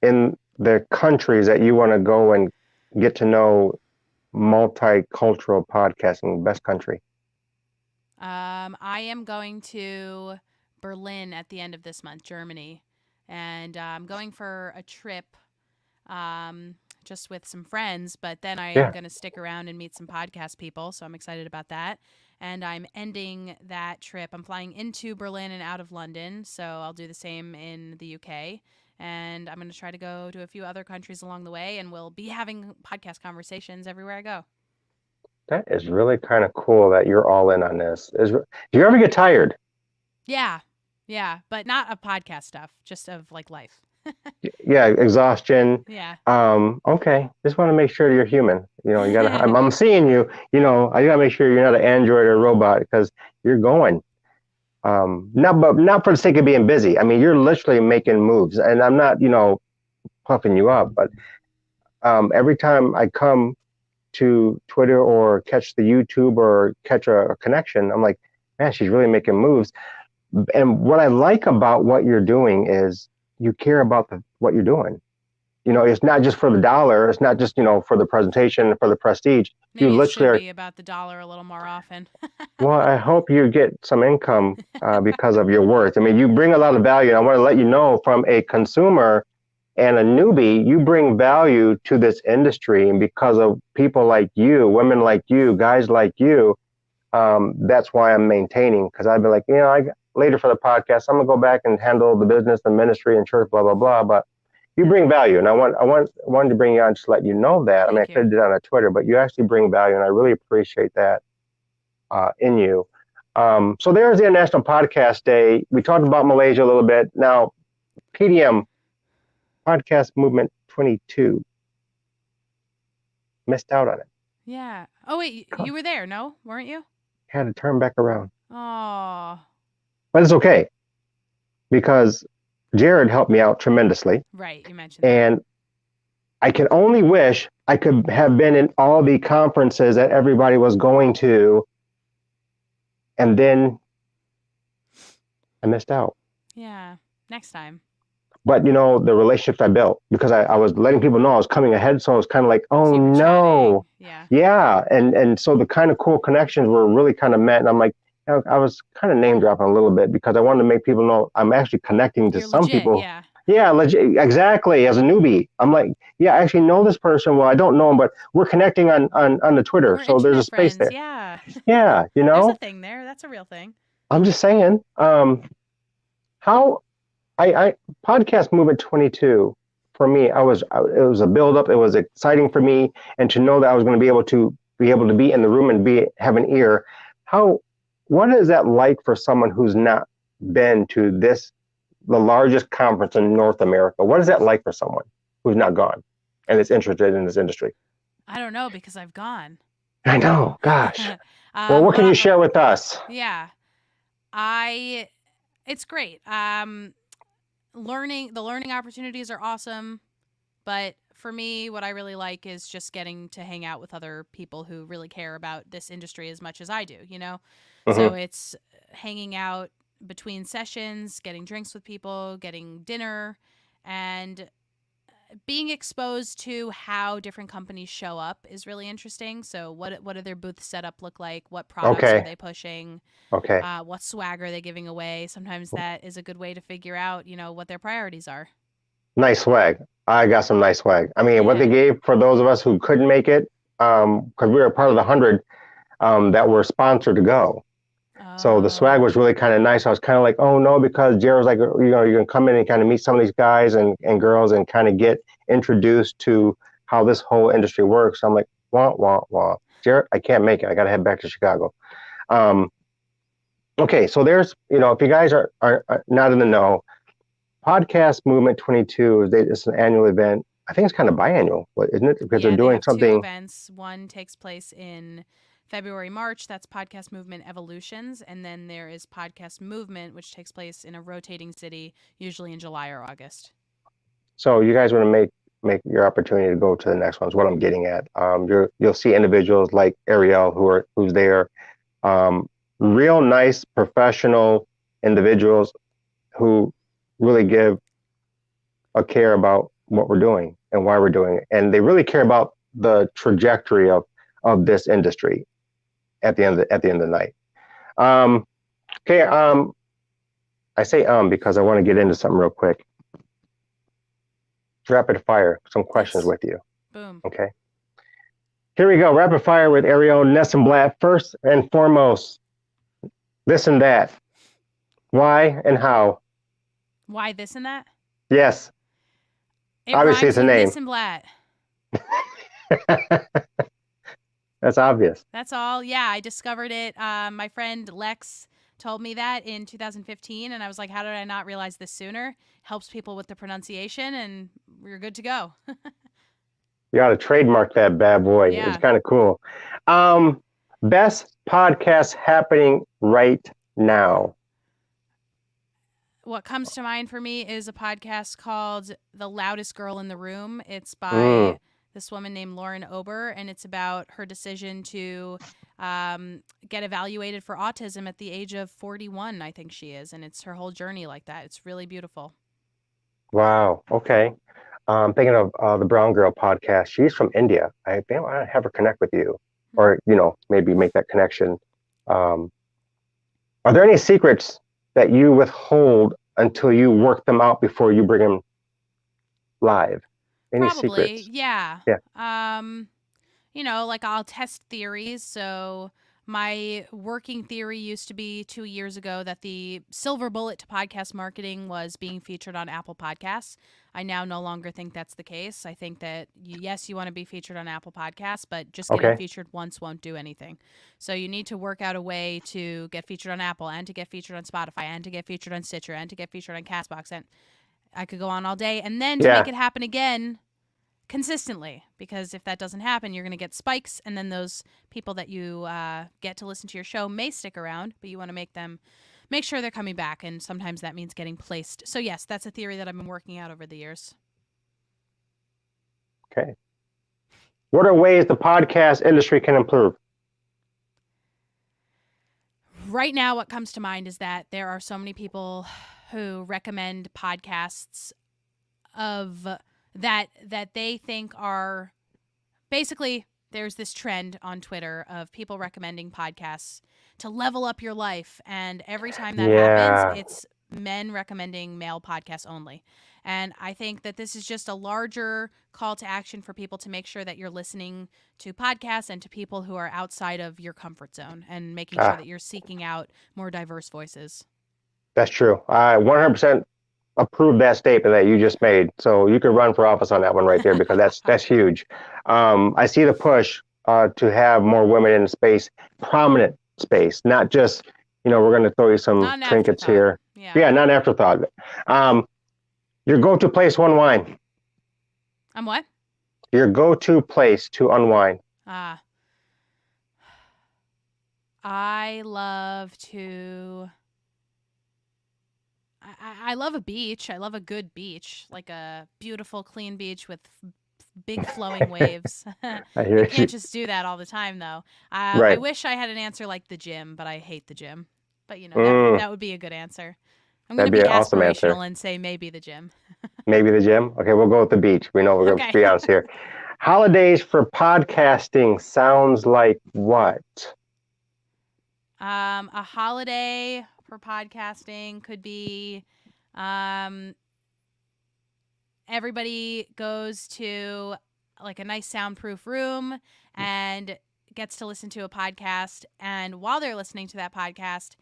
S1: in the countries that you want to go and get to know multicultural podcasting. Best country.
S2: I am going to Berlin at the end of this month, Germany, and I'm going for a trip. Just with some friends, but then I'm going to stick around and meet some podcast people, so I'm excited about that. And I'm ending that trip. I'm flying into Berlin and out of London, so I'll do the same in the UK. And I'm going to try to go to a few other countries along the way, and we'll be having podcast conversations everywhere I go.
S1: That is really kind of cool that you're all in on this. Do you ever get tired?
S2: Yeah, but not of podcast stuff, just of like life.
S1: Yeah, exhaustion.
S2: Yeah.
S1: Okay. Just want to make sure you're human. You gotta. I'm seeing you. I gotta make sure you're not an android or a robot, because you're going. Not for the sake of being busy. I mean, you're literally making moves, and I'm not, puffing you up. But every time I come to Twitter or catch the YouTube or catch a connection, I'm like, man, she's really making moves. And what I like about what you're doing is you care about what you're doing. It's not just for the dollar. It's not just, for the presentation, for the prestige.
S2: Maybe it should be about the dollar a little more often.
S1: Well, I hope you get some income because of your worth. I mean, you bring a lot of value. And I want to let you know, from a consumer and a newbie, you bring value to this industry. And because of people like you, women like you, guys like you, that's why I'm maintaining. Because I'd be like, later for the podcast, I'm gonna go back and handle the business and ministry and church, blah blah blah. But you bring value, and I wanted to bring you on just to let you know that. I mean, I could have did it on Twitter, but you actually bring value, and I really appreciate that in you. So there's the International Podcast Day. We talked about Malaysia a little bit. Now, PDM, Podcast Movement 22. Missed out on it.
S2: Yeah. Oh wait, you were there, no? Weren't you?
S1: Had to turn back around.
S2: Oh.
S1: But it's okay, because Jared helped me out tremendously.
S2: Right, you mentioned
S1: and I can only wish I could have been in all the conferences that everybody was going to, and then I missed out.
S2: Yeah, next time.
S1: But the relationships I built, because I was letting people know I was coming ahead, so I was kind of like, oh no. Yeah. And so the kind of cool connections were really kind of met, and I'm like, I was kind of name dropping a little bit because I wanted to make people know I'm actually connecting to some people. Yeah, legit, exactly. As a newbie, I'm like, I actually know this person. Well, I don't know him, but we're connecting on the Twitter, so there's a space there.
S2: Yeah.
S1: Yeah,
S2: There's a thing there. That's a real thing.
S1: I'm just saying. How I Podcast Movement 22, for me, it was a build up. It was exciting for me, and to know that I was going to be able to be able to be in the room and have an ear. What is that like for someone who's not been to the largest conference in North America? What is that like for someone who's not gone and is interested in this industry?
S2: I don't know because I've gone.
S1: I know, gosh. Well, what can you share with us?
S2: Yeah, it's great. The learning opportunities are awesome, but for me, what I really like is just getting to hang out with other people who really care about this industry as much as I do, you know? So it's hanging out between sessions, getting drinks with people, getting dinner, and being exposed to how different companies show up is really interesting. So what do their booths setup look like? What products are they pushing?
S1: Okay.
S2: What swag are they giving away? Sometimes that is a good way to figure out, what their priorities are.
S1: Nice swag. I got some nice swag. I mean, what they gave for those of us who couldn't make it, because we were a part of the 100 that were sponsored to go. So the swag was really kind of nice. I was kind of like, oh no, because Jared's like, you're gonna come in and kind of meet some of these guys and girls and kind of get introduced to how this whole industry works. So I'm like, wah, wah, wah. Jared, I can't make it. I got to head back to Chicago. Okay, so there's, if you guys are not in the know, Podcast Movement 22 is an annual event. I think it's kind of biannual, isn't it? Because they're doing something.
S2: 2 events. One takes place in February, March. That's Podcast Movement Evolutions. And then there is Podcast Movement, which takes place in a rotating city, usually in July or August. So
S1: you guys want to make your opportunity to go to the next one is what I'm getting at. You'll see individuals like Arielle who's there. Real nice professional individuals who really give a care about what we're doing and why we're doing it. And they really care about the trajectory of this industry at the end of the night. Okay. I say because I want to get into something real quick. Rapid fire, some questions with you.
S2: Boom.
S1: Okay. Here we go. Rapid fire with Arielle Nissenblatt. First and foremost, this and that. Why and how?
S2: Why this and that?
S1: Yes. Obviously, it's a name.
S2: Nissenblatt.
S1: That's obvious.
S2: That's all. Yeah, I discovered it. My friend Lex told me that in 2015, and I was like, how did I not realize this sooner? Helps people with the pronunciation, and we're good to go.
S1: You got to trademark that bad boy.
S2: Yeah.
S1: It's kind of cool. Best podcast happening right now.
S2: What comes to mind for me is a podcast called The Loudest Girl in the Room. It's by this woman named Lauren Ober, and it's about her decision to get evaluated for autism at the age of 41, I think she is, and it's her whole journey like that. It's really beautiful.
S1: Wow. Okay. I'm thinking of the Brown Girl podcast. She's from India. I want to have her connect with you, or maybe make that connection. Are there any secrets that you withhold until you work them out before you bring them live? Any
S2: Probably,
S1: secrets?
S2: yeah.
S1: Yeah.
S2: Like I'll test theories. So my working theory used to be 2 years ago that the silver bullet to podcast marketing was being featured on Apple Podcasts. I now no longer think that's the case. I think that, yes, you want to be featured on Apple Podcasts, but just getting featured once won't do anything. So you need to work out a way to get featured on Apple and to get featured on Spotify and to get featured on Stitcher and to get featured on CastBox. And I could go on all day. And then to make it happen again consistently, because if that doesn't happen, you're going to get spikes, and then those people that you get to listen to your show may stick around, but you want to make sure they're coming back, and sometimes that means getting placed. So yes, that's a theory that I've been working out over the years.
S1: Okay. What are ways the podcast industry can improve?
S2: Right now, what comes to mind is that there are so many people who recommend podcasts that they think are basically, there's this trend on Twitter of people recommending podcasts to level up your life. And every time that happens, it's men recommending male podcasts only. And I think that this is just a larger call to action for people to make sure that you're listening to podcasts and to people who are outside of your comfort zone and making sure that you're seeking out more diverse voices.
S1: That's true. I 100% approve that statement that you just made. So you could run for office on that one right there, because that's huge. I see the push to have more women in space, prominent space, not just, we're going to throw you some
S2: Not an
S1: trinkets
S2: afterthought.
S1: here. Yeah, not an afterthought. Your go-to place to unwind.
S2: What?
S1: Your go-to place to unwind.
S2: I love to. I love a beach. I love a good beach, like a beautiful, clean beach with big flowing waves.
S1: I hear
S2: You can't just do that all the time, though. I
S1: Right.
S2: wish I had an answer like the gym, but I hate the gym. But that would be a good answer. I'm going to
S1: That'd
S2: be
S1: be an awesome answer.
S2: aspirational and say maybe the gym.
S1: Maybe the gym? Okay, we'll go with the beach. We know we're going to be honest here. Holidays for podcasting sounds like what?
S2: A holiday for podcasting could be everybody goes to like a nice soundproof room and gets to listen to a podcast. And while they're listening to that podcast,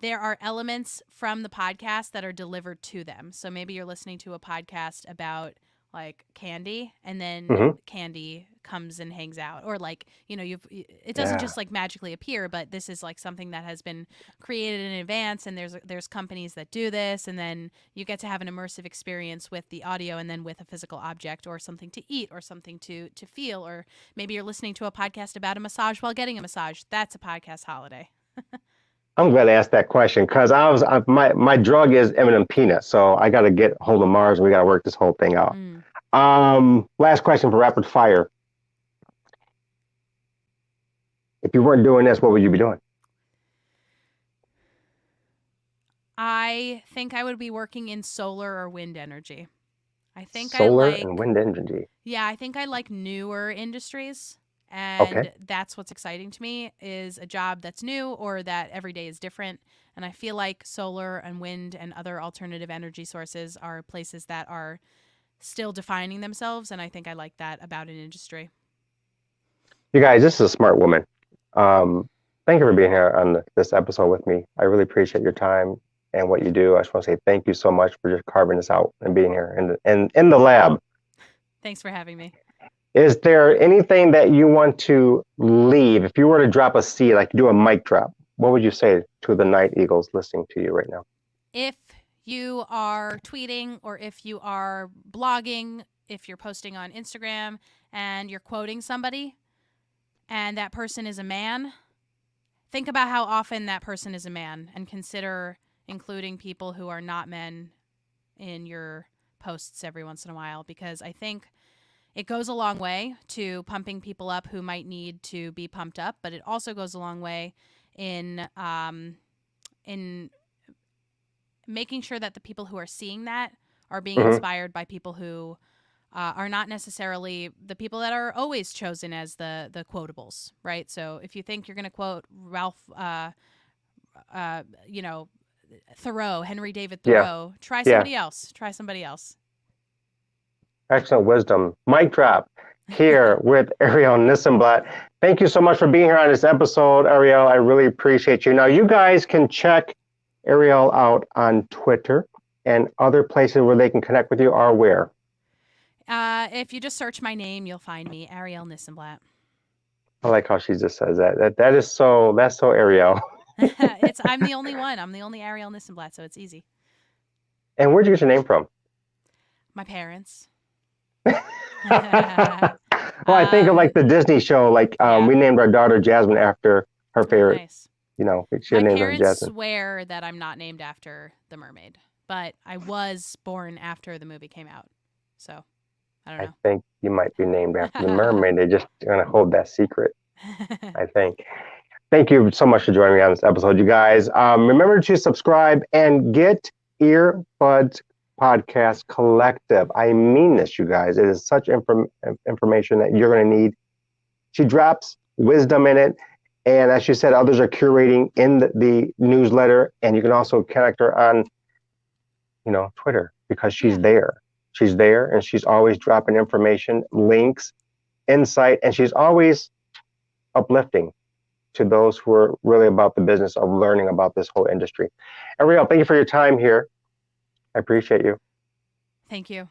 S2: there are elements from the podcast that are delivered to them. So maybe you're listening to a podcast about like candy, and then candy comes and hangs out, or like, it doesn't just like magically appear, but this is like something that has been created in advance, and there's companies that do this, and then you get to have an immersive experience with the audio and then with a physical object or something to eat or something to feel, or maybe you're listening to a podcast about a massage while getting a massage. That's a podcast holiday.
S1: I'm glad I asked that question because my drug is M&M peanuts, so I got to get hold of Mars and we got to work this whole thing out. Last question for rapid fire. If you weren't doing this, what would you be doing?
S2: I think I would be working in solar or wind energy. I think
S1: solar and wind energy.
S2: Yeah, I think I like newer industries. And that's what's exciting to me, is a job that's new or that every day is different. And I feel like solar and wind and other alternative energy sources are places that are still defining themselves. And I think I like that about an industry.
S1: You guys, this is a smart woman. Thank you for being here on this episode with me. I really appreciate your time and what you do. I just want to say thank you so much for just carving this out and being here in the lab.
S2: Thanks for having me.
S1: Is there anything that you want to leave? If you were to drop a seed, like do a mic drop, what would you say to the Night Eagles listening to you right now?
S2: If you are tweeting or if you are blogging, if you're posting on Instagram and you're quoting somebody and that person is a man, think about how often that person is a man and consider including people who are not men in your posts every once in a while, because I think it goes a long way to pumping people up who might need to be pumped up, but it also goes a long way in making sure that the people who are seeing that are being inspired by people who are not necessarily the people that are always chosen as the quotables, right? So if you think you're going to quote Ralph, Thoreau, Henry David Thoreau, try somebody else. Try somebody else.
S1: Excellent wisdom. Mic drop here with Arielle Nissenblatt. Thank you so much for being here on this episode, Arielle. I really appreciate you. Now, you guys can check Arielle out on Twitter, and other places where they can connect with you are where?
S2: If you just search my name, you'll find me, Arielle Nissenblatt.
S1: I like how she just says that. That's so Arielle.
S2: I'm the only one. I'm the only Arielle Nissenblatt, so it's easy.
S1: And where'd you get your name from?
S2: My parents.
S1: Well, I think of like the Disney show, we named our daughter Jasmine after her favorite.
S2: Nice.
S1: She named her
S2: Jasmine. My parents swear that I'm not named after the mermaid, but I was born after the movie came out, so I don't know.
S1: I think you might be named after the mermaid. They're just going to hold that secret, I think. Thank you so much for joining me on this episode, you guys. Remember to subscribe and get Earbuds Podcast Collective. I mean this, you guys. It is such information that you're going to need. She drops wisdom in it. And as she said, others are curating in the newsletter. And you can also connect her on, Twitter, because she's there. She's there, and she's always dropping information, links, insight, and she's always uplifting to those who are really about the business of learning about this whole industry. Arielle, thank you for your time here. I appreciate you.
S2: Thank you.